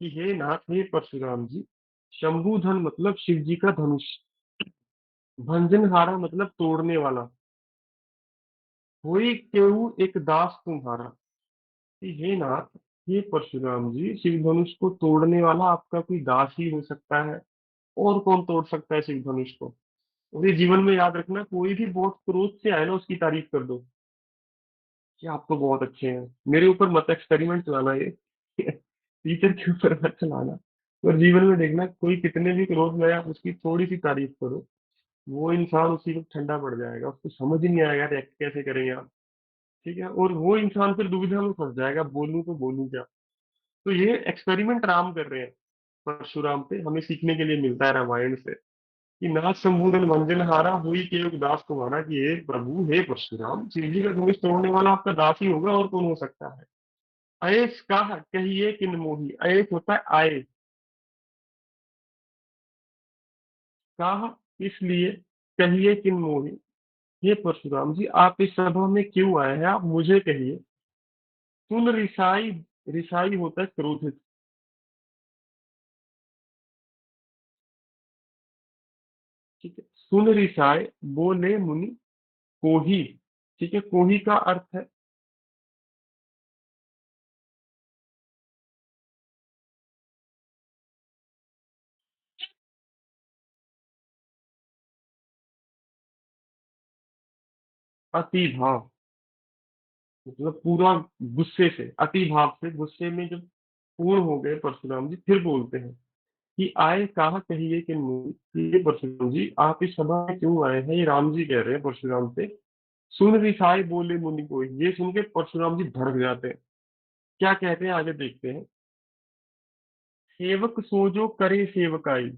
कि हे नाथ, हे परशुराम जी, शंभूधन मतलब शिव जी का धनुष, भंजन हारा मतलब तोड़ने वाला, होई केहू एक दास तुम्हारा, कि हे नाथ, हे परशुराम जी, शिव धनुष को तोड़ने वाला आपका कोई दास ही हो सकता है। और कौन तोड़ सकता है शिव धनुष को? और ये जीवन में याद रखना, कोई भी बहुत क्रोध से आए ना, उसकी तारीफ कर दो कि आप तो बहुत अच्छे हैं। मेरे ऊपर मत एक्सपेरिमेंट चलाना ये टीचर के ऊपर मत चलाना। और जीवन में देखना, कोई कितने भी क्रोध में आए, आप उसकी थोड़ी सी तारीफ करो, वो इंसान उसी वक्त ठंडा पड़ जाएगा, उसको समझ ही नहीं आएगा रिएक्ट कैसे करेंगे आप। ठीक है। और वो इंसान फिर दुविधा में फंस जाएगा, बोलूं तो बोलूं क्या। तो ये एक्सपेरिमेंट राम कर रहे हैं परशुराम पे, हमें सीखने के लिए मिलता है रामायण से, कि नाथ शंभूधन मंजन हारा, हुई के एक दास तुम्हारा, कि हे प्रभु, हे परशुराम, शिव जी का धनुष तोड़ने वाला आपका दास ही होगा, और कौन हो सकता है। अयस कहा कहिए किन मोही, अयस होता है आए, कहा इसलिए, कहिए किन मोही, हे परशुराम जी, आप इस सभा में क्यों आए हैं, आप मुझे कहिए। सुन रिसाई, रिसाई होता है क्रोधित। ठीक है। सुन रिसाए बोले मुनि कोही। ठीक है। कोही का अर्थ है अति भाव, मतलब पूरा गुस्से से, अति भाव से, गुस्से में जब पूर्ण हो गए परशुराम जी, फिर बोलते हैं कि आए कहा कहिए कि मुनि, ये परशुराम जी आप इस सभा में क्यों आए हैं, ये राम जी कह रहे हैं परशुराम से। सुन रिसाए बोले मुनि को, ये सुन के परशुराम जी भड़क जाते हैं। क्या कहते हैं आगे देखते हैं। सेवक सोजो करे सेवकाई,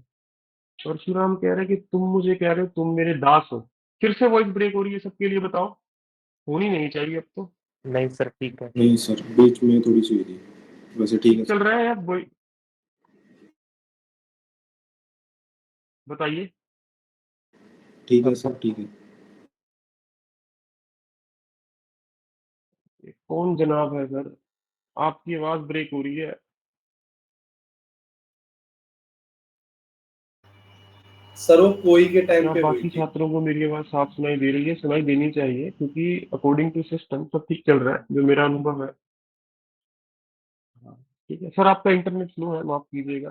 परशुराम कह रहे हैं कि तुम मुझे कह रहे हो तुम मेरे दास हो। फिर से वॉइस ब्रेक हो रही है सबके लिए, बताओ। होनी नहीं चाहिए अब तो। नहीं सर, ठीक है। नहीं सर, बीच में थोड़ी सी हुई थी, वैसे ठीक ठीक है चल सर। रहा है या बताइए। ठीक है अच्छा। सर, ठीक है। कौन जनाब है सर, आपकी आवाज ब्रेक हो रही है। सर वो कोई के टाइम क्या पे हुई बाकी थी। छात्रों को मेरी आवाज साफ सुनाई दे रही है? सुनाई देनी चाहिए, क्योंकि अकॉर्डिंग टू सिस्टम सब ठीक चल रहा है, जो मेरा अनुभव है। हाँ। ठीक है सर, आपका इंटरनेट स्लो है, माफ कीजिएगा,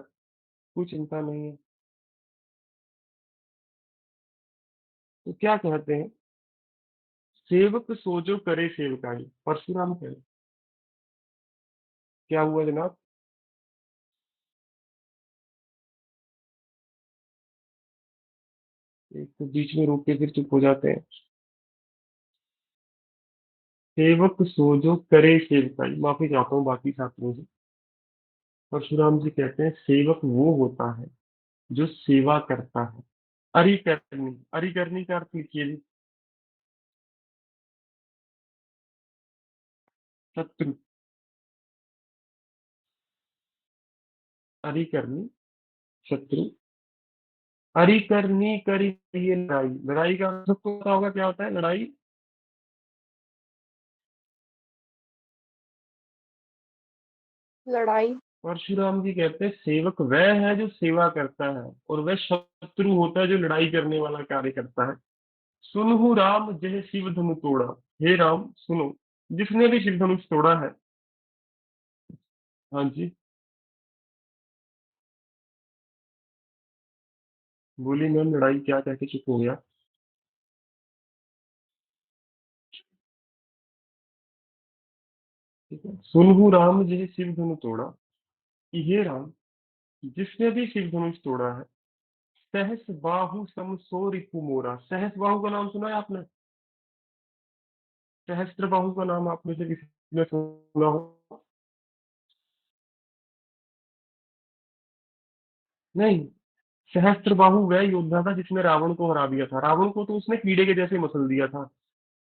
कोई चिंता नहीं है। तो क्या कहते हैं, सेवक सोजो करे सेवकाई, परशुराम कहे। क्या हुआ जनाब? एक तो बीच में रोक के फिर चुप हो जाते हैं। सेवक सोजो करे सेवकाई, माफी चाहता हूँ बाकी छात्रों से। परशुराम जी कहते हैं सेवक वो होता है जो सेवा करता है। अरिकरनी, अरिकरनी का अर्थ लिखिए जी। शत्रु, अरिकरनी, शत्रु। अरि करनी करी ये लड़ाई। लड़ाई का सबको पता होगा क्या होता है लड़ाई। लड़ाई। परशुराम जी कहते हैं सेवक वह है जो सेवा करता है, और वह शत्रु होता है जो लड़ाई करने वाला कार्य करता है। सुनहु राम जय शिव धनु तोड़ा। हे राम सुनो, जिसने भी शिव धनुष तोड़ा है। हाँ जी, बोली मैम लड़ाई क्या कह के चुप हो गया। ठीक है, सुनहु राम जय शिव धनु तोड़ा, कि हे राम जिसने भी शिव धनुष तोड़ा है। सहस बाहु सम सो रिपु मोरा। सहस बाहु का नाम सुना है आपने? सहस्त्र बाहु का नाम आप में से किसी ने सुना हो? नहीं। सहस्त्र बाहु वह योद्धा था जिसने रावण को हरा दिया था। रावण को तो उसने कीड़े के जैसे मसल दिया था।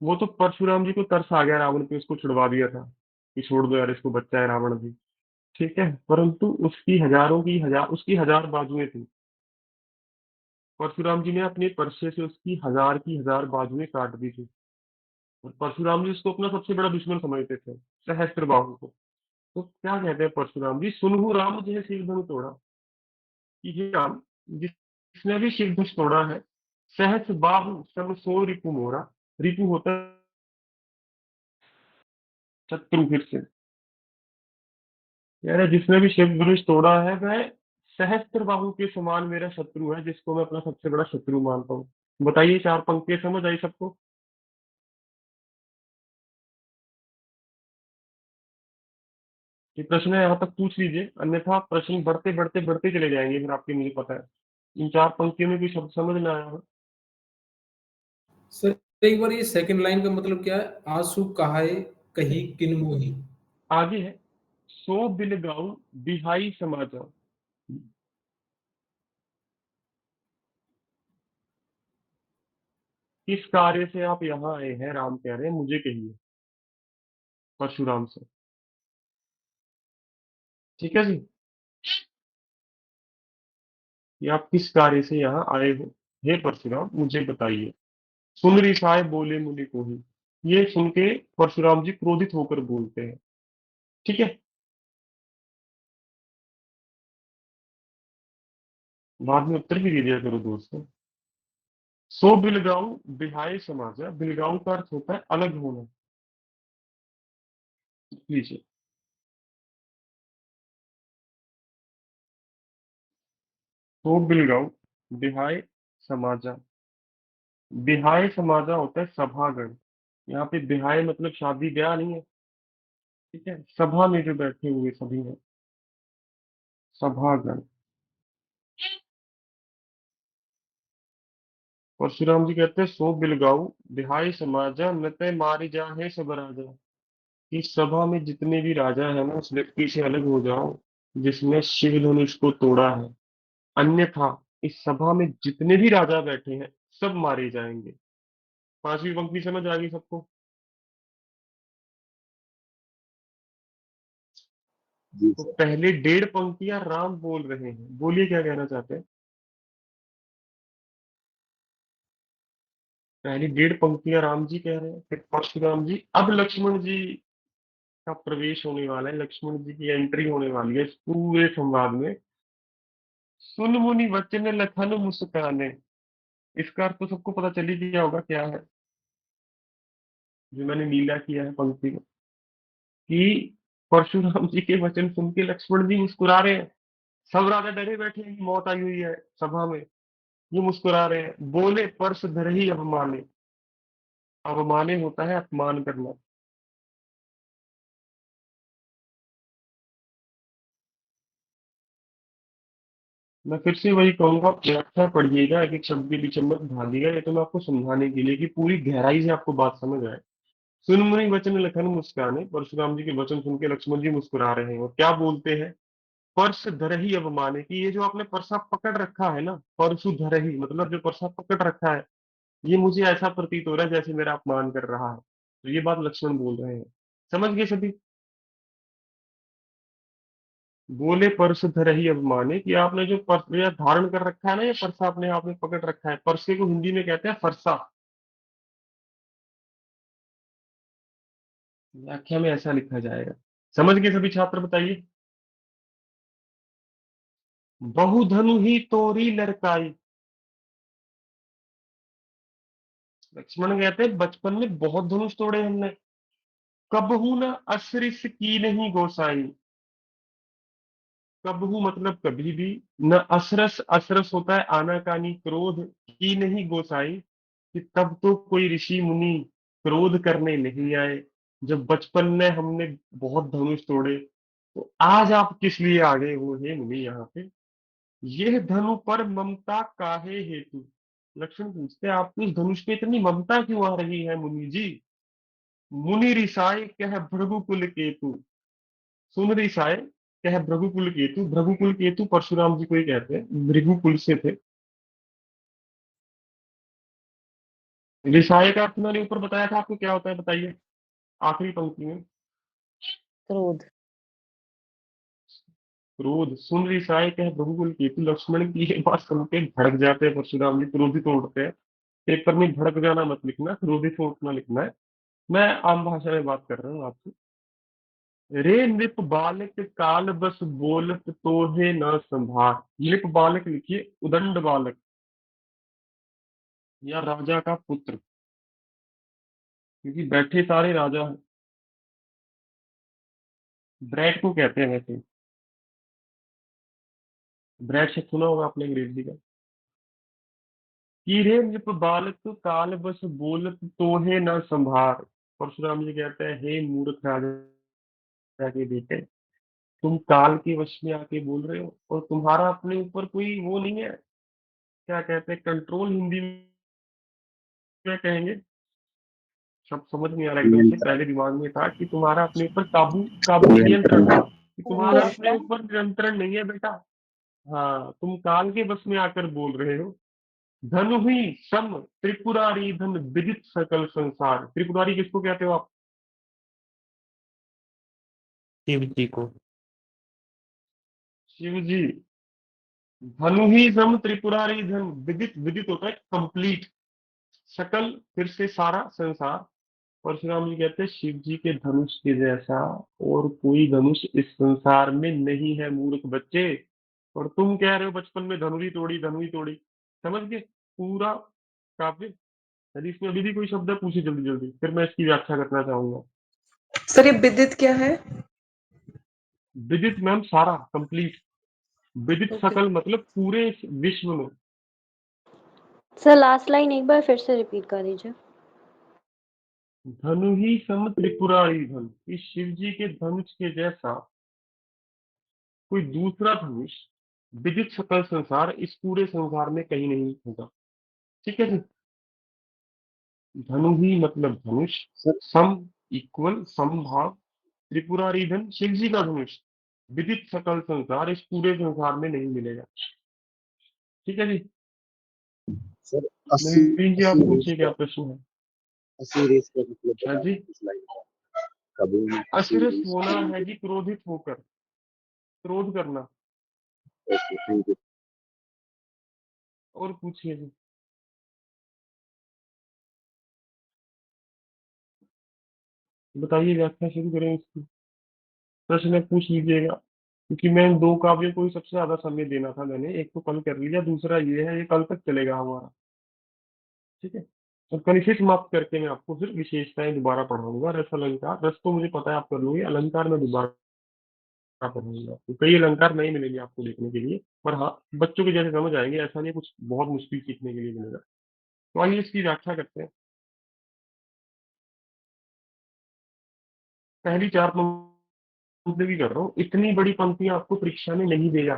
वो तो परशुराम जी को तरस आ गया रावण पे, उसको छुड़वा दिया था कि छोड़ दो यार इसको, बच्चा है रावण भी। ठीक है, परंतु उसकी हजार बाजुएं थी। परशुराम जी ने अपने परसे से उसकी हजार की हजार बाजुएं काट दी थी। और परशुराम जी उसको अपना सबसे बड़ा दुश्मन समझते थे, सहस्त्र बाहु को। तो क्या कहते हैं परशुराम जी, सुनहु राम जय शिव धनु तोड़ा, कि हे राम जिसने भी शिव धनुष तोड़ा है। सहस बाहु सम सो रिपु मोरा। रिपु होता है शत्रु। फिर से कह रहे जिसने भी शिव धनुष तोड़ा है वह सहस्त्र बाहु के समान मेरा शत्रु है, जिसको मैं अपना सबसे बड़ा शत्रु मानता हूँ। बताइए, चार पंक्तियां समझ आई सबको? ये प्रश्न है यहाँ तक पूछ लीजिए, अन्यथा प्रश्न बढ़ते बढ़ते बढ़ते चले जाएंगे फिर आपके, मुझे पता है। इन चार पंक्तियों में कोई शब्द समझ ना आया हो? सर एक बार ये सेकंड लाइन का मतलब क्या है? आंसू कहाए कही किन मोही। आगे है, सो बिल गाऊं बिहाई समाजा। किस कार्य से आप यहाँ आए हैं, राम कह रहे हैं मुझे कहिए, परशुराम से। ठीक है जी, कि आप किस कार्य से यहाँ आए हो, हे परशुराम मुझे बताइए। सुन रिसाए बोले मुनि को ही। ये सुन के परशुराम जी क्रोधित होकर बोलते हैं। ठीक है, बाद में उत्तर भी दे दिया करो दोस्तों। सो बिलगाऊं बिहाय समाजा। बिलगाऊं का अर्थ होता है अलग होना। लीजिए, सो बिलगाऊं बिहाय समाजा। बिहाय समाजा होता है सभागण। यहाँ पे बिहाय मतलब शादी ब्याह नहीं है। ठीक है, सभा में जो बैठे हुए सभी हैं, सभागण। परशुराम जी कहते हैं सो बिलगाऊ बिहाय समाजा न ते मारी जा है सब राजा। इस सभा में जितने भी राजा है ना, उस व्यक्ति से अलग हो जाओ जिसने शिव धनुष को तोड़ा है, अन्यथा इस सभा में जितने भी राजा बैठे हैं सब मारे जाएंगे। पांचवी पंक्ति समझ आ गई सबको? जी तो सर। पहले डेढ़ पंक्तियां राम बोल रहे हैं, बोलिए क्या कहना चाहते हैं। पहली डेढ़ पंक्तियां राम जी कह रहे हैं, फिर परशुराम जी, अब लक्ष्मण जी का प्रवेश होने वाला है, लक्ष्मण जी की एंट्री होने वाली है इस पूरे संवाद में। सुन मुनि वचन लखन मुस्काने। इसका अर्थ तो सबको पता चल ही गया होगा क्या है, जो मैंने नीला किया है पंक्ति में, कि परशुराम जी के वचन सुन के लक्ष्मण जी मुस्कुरा रहे हैं। सब राजा डरे बैठे हैं कि मौत आई हुई है सभा में, ये मुस्कुरा रहे हैं। बोले परस धर ही अवमाने। अवमाने होता है अपमान करना। मैं फिर से वही कहूंगा, व्याख्या पढ़िएगा, एक एक शब्द के पीछे मत भागिएगा। ये तो मैं आपको समझाने के लिए कि पूरी गहराई से आपको बात समझ आए। सुन मुनि वचन लखन मुस्काने। परशुराम जी के वचन सुन के लक्ष्मण जी मुस्कुरा रहे हैं और क्या बोलते हैं, परस धरहि अवमाने। कि ये जो आपने परसा पकड़ रखा है ना, परसु धरहि मतलब जो परसा पकड़ रखा है, ये मुझे ऐसा प्रतीत हो रहा है जैसे मेरा अपमान कर रहा है। तो ये बात लक्ष्मण बोल रहे हैं। समझ गए सभी? बोले पर्स धरहि अब माने, कि आपने जो पर्स या धारण कर रखा है ना, ये पर्स आपने आपने पकड़ रखा है, परसे को हिंदी में कहते हैं फरसा। व्याख्या में ऐसा लिखा जाएगा। समझ गए सभी छात्र, बताइए। बहुधनु ही तोरी लड़काई। लक्ष्मण कहते हैं बचपन में बहुत धनुष तोड़े हमने। कबहू न असरिस की नहीं गोसाई। कबहू मतलब कभी भी, न असरस, असरस होता है आनाकानी क्रोध, की नहीं गोसाई, कि तब तो कोई ऋषि मुनि क्रोध करने नहीं आए, जब बचपन में हमने बहुत धनुष तोड़े, तो आज आप किस लिए आ गए हो हे मुनि यहाँ पे। यह धनु पर ममता काहे हेतु। लक्ष्मण पूछते हैं आपको इस धनुष पे इतनी ममता क्यों आ रही है मुनि जी। मुनि रिसाए कह भृगुकुल केतु। सुन रिसाए कह भृगुकुल केतु। भृगुकुल केतु परशुराम जी को ही कहते हैं, भृगुकुल से थे। रिसाए का अर्थ मैंने ऊपर बताया था आपको, क्या होता है बताइए, आखिरी पंक्ति में। क्रोध। क्रोध। सुन रिसाए कह भृगुकुल केतु। लक्ष्मण की ये बात सुन के भड़क जाते हैं परशुराम जी, क्रोधित उठते हैं। पेपर में भड़क जाना मत लिखना, क्रोधित उठना लिखना है। मैं आम भाषा में बात कर रहा हूँ आपसे। रे नृप बालक काल बस बोलत तोहे न संभार। नृप बालक लिखिए उदंड बालक, या राजा का पुत्र, क्योंकि बैठे सारे राजा हैं। ब्रैट को कहते हैं वैसे। ब्रैट शब्द सुना होगा आपने अंग्रेजी का। कि रे नृप बालक काल बस बोलत तोहे न संभार। परशुराम जी कहते हैं हे मूर्ख राजा के बेटे, तुम काल के वश में आके बोल रहे हो, और तुम्हारा अपने ऊपर कोई वो नहीं है, क्या कहते हैं, कंट्रोल हिंदी में कहेंगे, शब्द समझ नहीं आ रहा एकदम से, पहले दिमाग में था कि तुम्हारा अपने ऊपर काबू, काबू नियंत्रण, कि तुम्हारा अपने नियंत्रण। ऊपर नियंत्रण नहीं है बेटा। हाँ, तुम काल के बस में आकर बोल रहे हो। धनु ही सम त्रिपुरारी धन विदित सकल संसार। त्रिपुरारी किसको कहते हो आप। शिव जी को। शिव जी। धनु ही सम त्रिपुरारी धन विदित, विदित होता है कंप्लीट, सकल फिर से सारा संसार। परशुराम जी कहते हैं शिव जी के धनुष के जैसा और कोई धनुष इस संसार में नहीं है मूर्ख बच्चे। और तुम कह रहे हो बचपन में धनुरी तोड़ी, धनुरी तोड़ी। समझ गए पूरा काव्य। यदि इसमें अभी भी कोई शब्द है पूछे जल्दी जल्दी, फिर मैं इसकी व्याख्या करना चाहूंगा। सर ये विदित क्या है? विदित मैम सारा कंप्लीट। विदित ओके। सकल मतलब पूरे इस विश्व में। सर लास्ट लाइन एक बार फिर से रिपीट कर दीजिए। धनु ही सम त्रिपुरारी धन, इस शिव जी के धनुष के जैसा कोई दूसरा धनुष विदित सकल संसार, इस पूरे संसार में कहीं नहीं होगा। ठीक है जी। धनु ही मतलब धनुष, सर सम इक्वल, समभाव, त्रिपुरारी धन शिव जी का धनुष, विदित सकल संसार, इस पूरे संसार में नहीं मिलेगा। ठीक है जी। सर 80 नवीन जी आप 80 रेस पूछिए क्या का प्रश्न है। 80 रेस का मतलब हाँ बताना जी। इस लाइन का। कबू में 80 असरस रेस। होना है जी, क्रोधित होकर, क्रोध करना। Okay thank you. और पूछिए जी। बताइए, व्याख्या शुरू करें इसकी। प्रश्न पूछ लीजिएगा, क्योंकि मैं इन दो काव्यों को ही सबसे ज्यादा समय देना था मैंने, एक तो कल कर लिया, दूसरा ये है, ये कल तक चलेगा हमारा। ठीक है। और कल इसे समाप्त करके मैं आपको फिर विशेषताएं दोबारा पढ़ाऊंगा। रस अलंकार, रस तो मुझे पता है आप कर लोगे, अलंकार में दोबारा पढ़ाऊंगा आपको। कई अलंकार नहीं मिलेंगे आपको देखने के लिए, पर हाँ बच्चों के जैसे समझ आएंगे, ऐसा नहीं कुछ बहुत मुश्किल सीखने के लिए मिलेगा। तो आइए इसकी व्याख्या करते हैं। पहली चार पंक्ति भी कर रहा हूँ, इतनी बड़ी पंक्तियां आपको परीक्षा में नहीं देगा।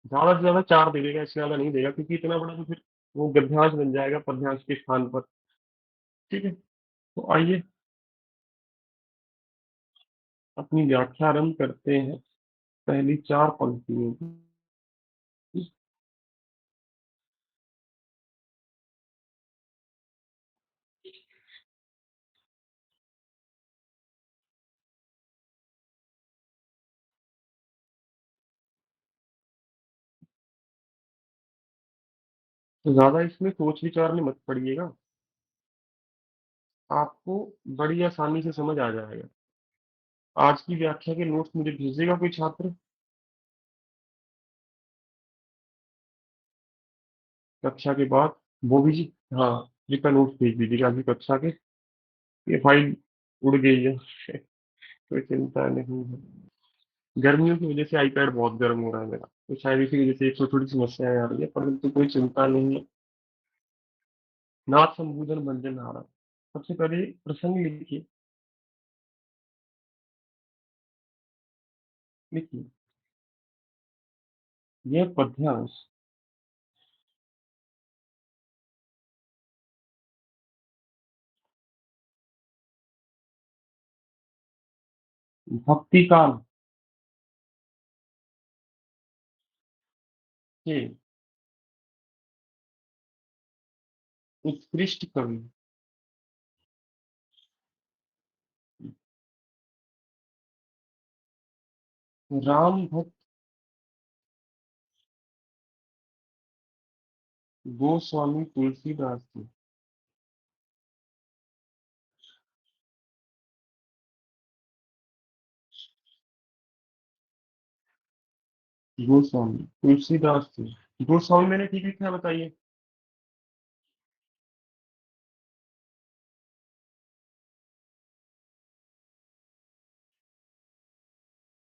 ज्यादा से ज्यादा चार दे देगा, इससे ज्यादा नहीं देगा, क्योंकि इतना बड़ा तो फिर वो गद्यांश बन जाएगा पद्यांश के स्थान पर। ठीक है। तो आइए अपनी व्याख्या आरंभ करते हैं पहली चार पंक्तियों की। तो ज्यादा इसमें सोच विचार में मत पड़िएगा, आपको बड़ी आसानी से समझ आ जाएगा। आज की व्याख्या के नोट्स मुझे भेजेगा कोई छात्र कक्षा के बाद? वो भी जी, हाँ, कृपया नोट्स भेज दीजिएगा अभी कक्षा के। ये फाइल उड़ गई है कोई चिंता नहीं है। गर्मियों की वजह से आईपैड बहुत गर्म हो रहा है मेरा, तो शायद इसी वजह से एक थोड़ी समस्याएं आ रही है, परंतु कोई चिंता नहीं है। नाथ संबोधन भंजन आ रहा है। सबसे पहले प्रसंग लिखिए, लिखिए यह पद्यांश भक्ति काल के उत्कृष्ट कवि राम भक्त गोस्वामी तुलसीदास जी, गोस्वामी तुलसीदास जी। गोस्वामी मैंने ठीक लिखा है बताइए?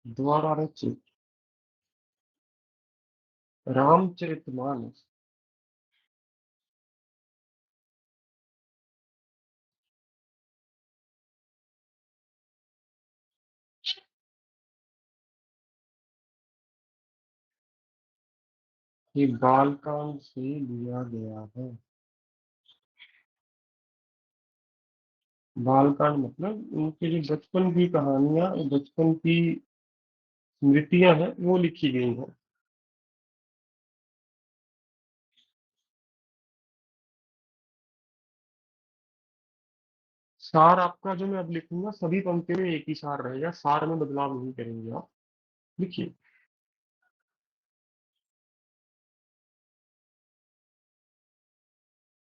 द्वारा रचित रामचरितमानस ये बालकाल से लिया गया है। बालकाल मतलब उनके जो बचपन की कहानियां, बचपन की स्मृतियां हैं, वो लिखी गई हैं। सार आपका जो मैं अब लिखूंगा सभी पंक्ति में एक ही सार रहेगा, सार में बदलाव नहीं करेंगे आप। लिखिए,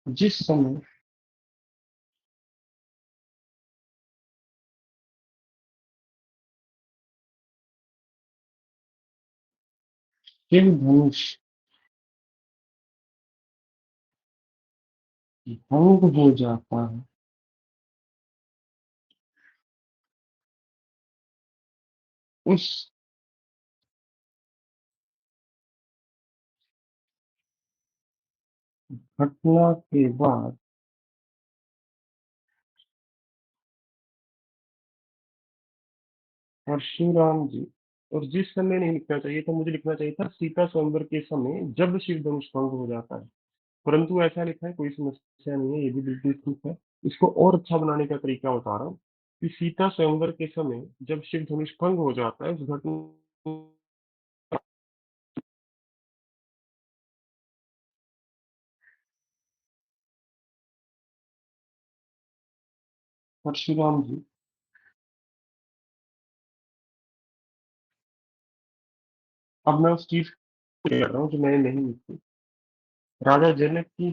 जिस समय शिव धनुष भंग हो जाता है, उस घटना के बाद परशुराम जी, और जिस समय नहीं लिखना चाहिए था, मुझे लिखना चाहिए था सीता स्वयंवर के समय जब शिव धनुष भंग हो जाता है, परंतु ऐसा लिखा है, कोई समस्या नहीं है, ये भी बिल्कुल ठीक है। इसको और अच्छा बनाने का तरीका बता रहा हूँ कि सीता स्वयंवर के समय जब शिव धनुष भंग हो जाता है, उस घटना परशुराम जी। अब मैं उस चीज को ले रहा हूँ जो मैंने नहीं लिखी। राजा जनक की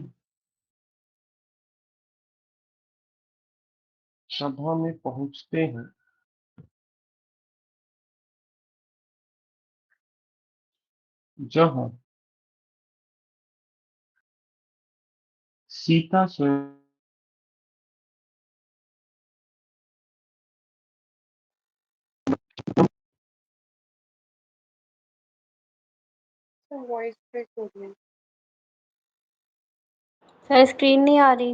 सभा में पहुंचते हैं, जहाँ सीता स्वयं वॉइस ब्रेक हो रही है। सर स्क्रीन नहीं आ रही।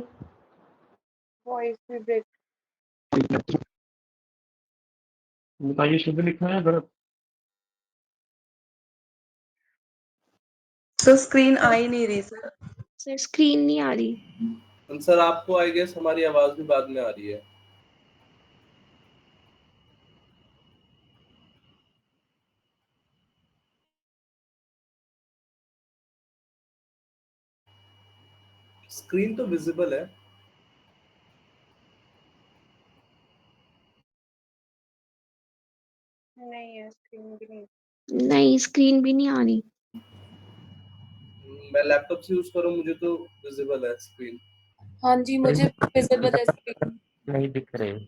वॉइस भी ब्रेक। बताइए शुद्ध लिखा है गलत? सर स्क्रीन आ ही नहीं रही सर। सर स्क्रीन नहीं आ रही। सर आपको आई गेस हमारी आवाज भी बाद में आ रही है। स्क्रीन तो विजिबल है। नहीं है, स्क्रीन भी नहीं। नहीं, स्क्रीन भी नहीं आ रही। मैं लैपटॉप से यूज कर रहा हूँ, मुझे तो विजिबल है स्क्रीन। हाँ जी, मुझे विजिबल है स्क्रीन। नहीं दिख रहे।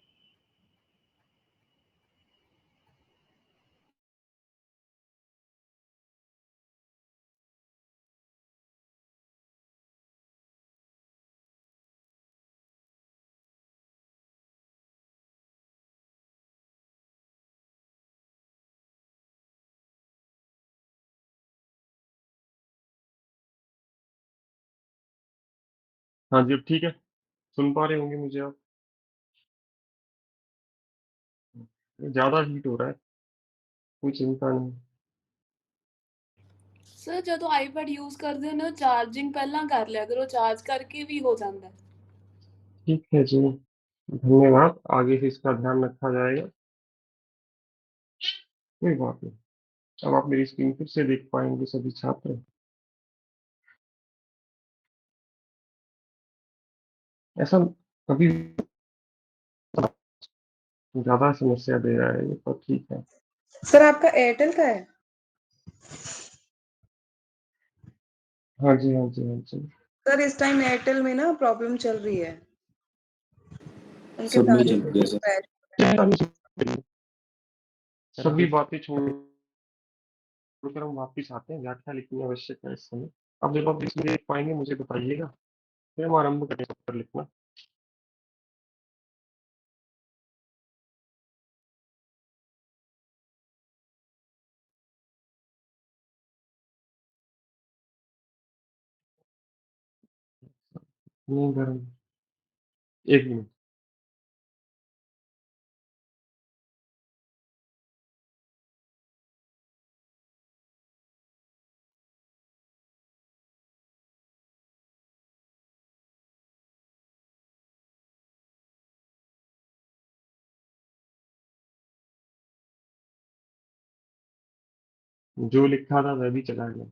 हाँ जी, अब ठीक है। सुन पा रहे होंगे मुझे आप? ज़्यादा हीट हो रहा है, कोई चिंता नहीं। ਸਰ ਜਦੋਂ ਆਈਪੈਡ ਯੂਜ਼ ਕਰਦੇ ਹੋ ਨਾ ਚਾਰजिंग ਪਹਿਲਾਂ ਕਰ ਲਿਆ ਕਰੋ, ਚਾਰज ਕਰਕੇ ਵੀ ਹੋ ਜਾਂਦਾ ਹੈ। ठीक है जी, धन्यवाद। आगे से इसका ध्यान रखा जाएगा। कोई बात नहीं। अब आप मेरी स्क्रीन फिर से देख पाएंगे सभी छात्र। ऐसा कभी ज़्यादा समस्या दे रहा है ये, पर ठीक है। सर आपका एयरटेल का है? हाँ जी, हाँ जी, हाँ जी। सर इस टाइम एयरटेल में ना प्रॉब्लम चल रही है, उनके सब में सारे चल गया सर। क्रैश। चिंता नहीं, सभी बातें छोड़कर हम वापिस आते हैं। व्याख्या लिखनी आवश्यक है इस समय। अब जब आप इसमें देख पाएंगे मुझे बताइएगा, फिर हम आरंभ करें उत्तर लिखना। गर्म, एक मिनट। जो लिखा था वह भी चला गया।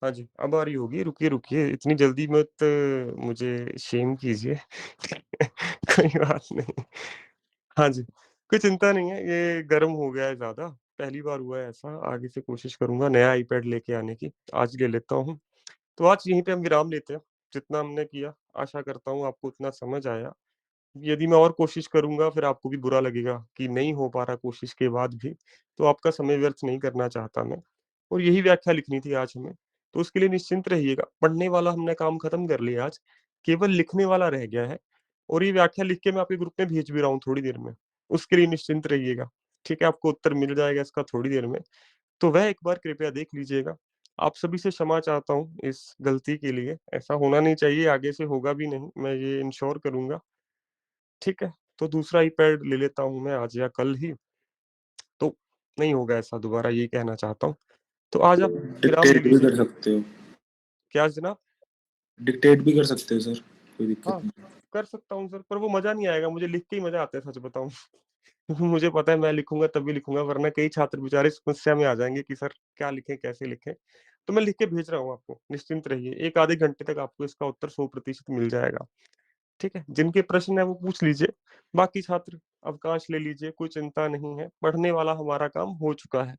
हाँ जी, अब आ रही होगी। रुकिए, रुकिए, इतनी जल्दी मत मुझे शेम कीजिए। कोई बात नहीं। हाँ जी, कोई चिंता नहीं है, ये गर्म हो गया है ज़्यादा, पहली बार हुआ है ऐसा। आगे से कोशिश करूँगा नया आईपैड लेके आने की, आज ले लेता हूँ। तो आज यहीं पे हम विराम लेते हैं, जितना हमने किया, आशा करता हूँ आपको उतना समझ आया। यदि मैं और कोशिश करूँगा फिर आपको भी बुरा लगेगा कि नहीं हो पा रहा कोशिश के बाद भी, तो आपका समय व्यर्थ नहीं करना चाहता मैं। और यही व्याख्या लिखनी थी आज हमें, तो उसके लिए निश्चिंत रहिएगा। पढ़ने वाला हमने काम खत्म कर लिया आज, केवल लिखने वाला रह गया है और ये व्याख्या लिख के मैं आपके ग्रुप में भेज भी रहा हूँ थोड़ी देर में। उसके लिए निश्चिंत रहिएगा, ठीक है? आपको उत्तर मिल जाएगा इसका थोड़ी देर में, तो वह एक बार कृपया देख लीजिएगा। आप सभी से क्षमा चाहता हूँ इस गलती के लिए, ऐसा होना नहीं चाहिए, आगे से होगा भी नहीं, मैं ये इंश्योर करूँगा। ठीक है, तो दूसरा आईपैड ले लेता हूँ मैं आज या कल ही, तो नहीं होगा ऐसा दोबारा, ये कहना चाहता हूँ। तो आज आप विराम ले डिक्टेट भी लीजिए। कर सकते हो। क्या जनाब? डिक्टेट भी कर सकते हो सर, कोई दिक्कत हाँ, नहीं। कर सकता हूँ सर, पर वो मज़ा नहीं आएगा, मुझे लिख के ही मज़ा आता है, सच बताऊँ। क्योंकि मुझे पता है मैं लिखूँगा तभी लिखूँगा, वरना कई छात्र बेचारे समस्या में आ जाएँगे कि सर क्या लिखें, कैसे लिखें? तो मैं लिख के भेज रहा हूँ आपको, निश्चिंत रहिए। 1 आधे घंटे तक आपको इसका उत्तर 100% मिल जाएगा। ठीक है? जिनके प्रश्न हैं वो पूछ लीजिए, बाकी छात्र अवकाश ले लीजिए, कोई चिंता नहीं है, पढ़ने वाला हमारा काम हो चुका है।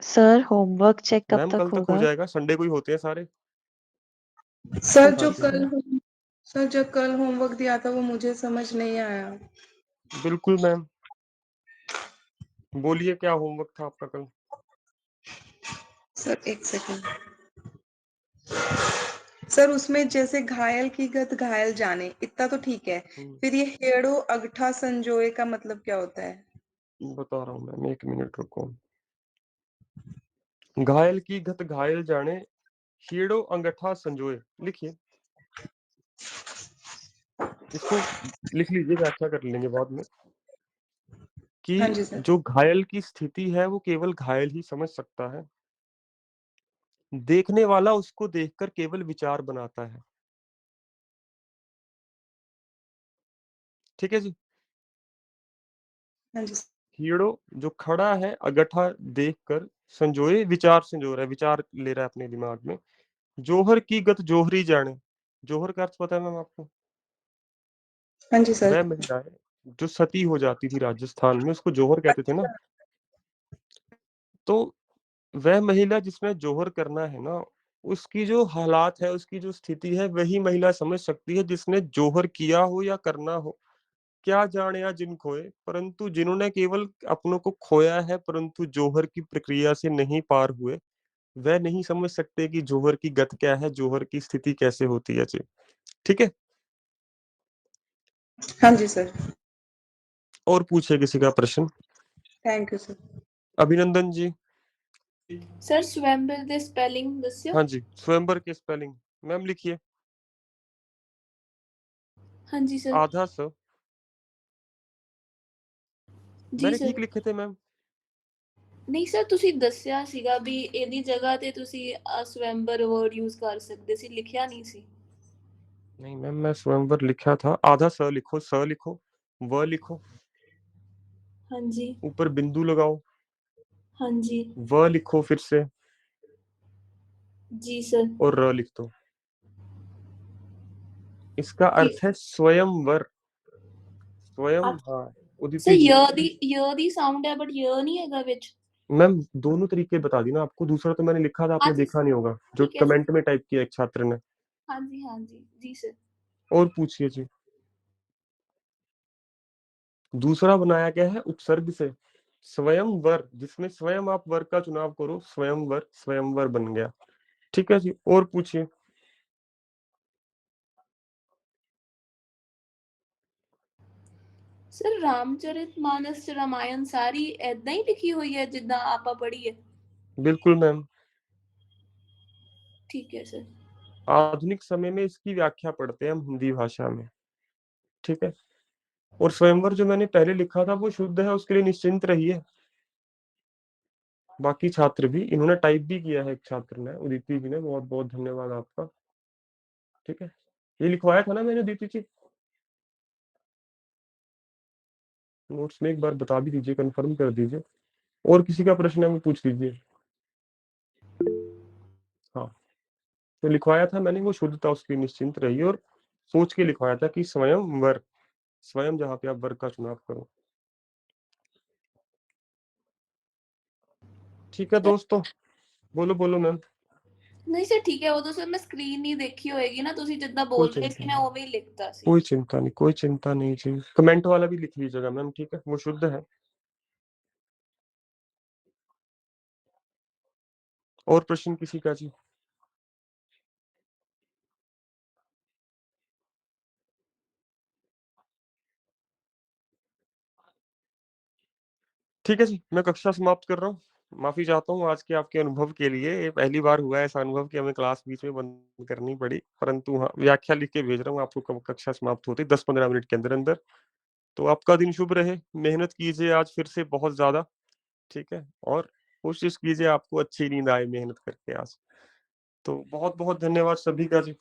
सर होमवर्क चेक कब मैम तक कल तक हो होगा? जाएगा, संडे को ही होते हैं सारे। सर हाँ जो जी, कल सर जो कल होमवर्क दिया था वो मुझे समझ नहीं आया। बिल्कुल मैम। बोलिए क्या होमवर्क था आपका कल? सर एक सेकंड। सर उसमें जैसे घायल की गत घायल जाने, इतना तो ठीक है। हुँ, फिर ये हेड़ो अगठा संजोए का मतलब क्या होता है? बता रहा हूँ मैम, 1 मिनट रुको। घायल की गत घायल जाने, हीड़ो अंगठा संजोए, लिखिए। इसको लिख लीजिए, व्याख्या कर लेंगे बाद में। कि हाँ जी सर। जो घायल की स्थिति है वो केवल घायल ही समझ सकता है, देखने वाला उसको देखकर केवल विचार बनाता है। ठीक है जी। हाँ जी सर। हीड़ो जो खड़ा है, अगठा देखकर, संजोए विचार संजो रहा है, विचार ले रहा है अपने दिमाग में। जोहर की गत जोहरी जाने, जोहर का अर्थ पता है मैम आपको? हाँ जी सर। वह महिलाएं जो सती हो जाती थी राजस्थान में, उसको जोहर कहते थे ना। तो वह महिला जिसमें जोहर करना है ना, उसकी जो हालात है, उसकी जो स्थिति है, वही महिला समझ सकती है जिसने जोहर किया हो या करना हो। क्या जाने या जिन खोए, परंतु जिन्होंने केवल अपनों को खोया है परंतु जोहर की प्रक्रिया से नहीं पार हुए, वह नहीं समझ सकते कि जोहर की गत क्या है, जोहर की स्थिति कैसे होती है जी। ठीक है। हाँ जी सर। और पूछे किसी का प्रश्न? Thank you sir. अभिनंदन जी। सर स्वयंवर दे स्पेलिंग दस्यो। हाँ जी, स्वयंवर के स्पेलिंग मैम लिखिए। हाँ जी सर। आधा स, जी मैंने सर। ठीक लिखे थे मैम। ਨਹੀਂ ਸਰ ਤੁਸੀਂ ਦੱਸਿਆ ਸੀਗਾ ਵੀ ਇਹਦੀ ਜਗ੍ਹਾ ਤੇ ਤੁਸੀਂ ਸਵੈਂਬਰ ਵਰਡ ਯੂਜ਼ ਕਰ ਸਕਦੇ ਸੀ, ਲਿਖਿਆ ਨਹੀਂ ਸੀ। नहीं मैम, मैं स्वयंवर लिखा था। आधा स लिखो, स लिखो, व लिखो, ਹਾਂਜੀ ऊपर बिंदु लगाओ, ਹਾਂਜੀ व लिखो फिर से, जी सर। और र लिख दो। इसका ठीक। अर्थ है स्वयंवर। स्वयं, हाँ। सर उदिति जी। य ਦੀ ਸਾਊਂਡ ਹੈ ਬਟ य ਨਹੀਂ ਹੈਗਾ ਵਿੱਚ। मैम दोनों तरीके बता दी ना आपको, दूसरा तो मैंने लिखा था, आपने अच्छा देखा नहीं होगा, जो ठीक है सर। कमेंट में टाइप किया एक छात्र ने। ਹਾਂਜੀ ਹਾਂਜੀ जी सर। और पूछिए जी। दूसरा बनाया गया है उपसर्ग से, स्वयंवर, जिसमें स्वयं आप वर का चुनाव करो, स्वयंवर, स्वयंवर बन गया। ठीक है जी, और पूछिए। ਸਰ ਰਾਮਚਰਿਤ ਮਾਨਸ ਚ ਰਾਮਾਇਣ ਸਾਰੀ ਏਦਾਂ ਹੀ ਲਿਖੀ ਹੋਈ ਹੈ ਜਿੱਦਾਂ ਆਪਾਂ ਪੜ੍ਹੀ ਹੈ। बिल्कुल मैम। ठीक है सर। आधुनिक समय में इसकी व्याख्या पढ़ते हैं हम हिंदी भाषा में। ठीक है। और स्वयंवर जो मैंने पहले लिखा था वो शुद्ध है, उसके लिए निश्चिंत रहिए। बाकी छात्र भी, इन्होंने टाइप भी किया है, एक छात्र ने, उदिति जी ने, बहुत बहुत धन्यवाद आपका। ठीक है। ये लिखवाया था ना मैंने उदिति जी? नोट्स में एक बार बता भी दीजिए, कंफर्म कर दीजिए। और किसी का प्रश्न है वो पूछ लीजिए। हाँ, तो लिखवाया था मैंने, वो शुद्ध था, उसकी निश्चिंत रहिए। और सोच के लिखवाया था कि स्वयं वर, स्वयं जहाँ पे आप वर्ग का चुनाव करो। ठीक है दोस्तों, बोलो बोलो मैम। ਨਹੀਂ ਸਰ ਠੀਕ ਹੈ, ਉਦੋਂ ਸਰ ਮੈਂ ਸਕਰੀਨ ਨਹੀਂ ਦੇਖੀ ਹੋਏਗੀ ਨਾ, ਤੁਸੀਂ ਜਿੱਦਾਂ कोई ਬੋਲ ਰਹੇ चिंता ਸੀ ਮੈਂ नहीं, ਉਵੇਂ ਹੀ ਲਿਖਤਾ ਸੀ। कोई चिंता नहीं, कोई चिंता नहीं जी। कमेंट वाला भी लिख लीजिएगा मैम, ठीक है, वो शुद्ध है। और प्रश्न किसी का जी? ठीक है जी, मैं कक्षा समाप्त कर रहा हूँ। माफी चाहता हूँ आज के आपके अनुभव के लिए। ये पहली बार हुआ है ऐसा अनुभव कि हमें क्लास बीच में बंद करनी पड़ी, परंतु हाँ, व्याख्या लिख के भेज रहा हूँ आपको, कक्षा समाप्त होती 10-15 मिनट के अंदर अंदर। तो आपका दिन शुभ रहे, मेहनत कीजिए आज फिर से बहुत ज्यादा। ठीक है। और कोशिश कीजिए आपको अच्छी नींद आए मेहनत करके आज। तो बहुत बहुत धन्यवाद सभी का जी।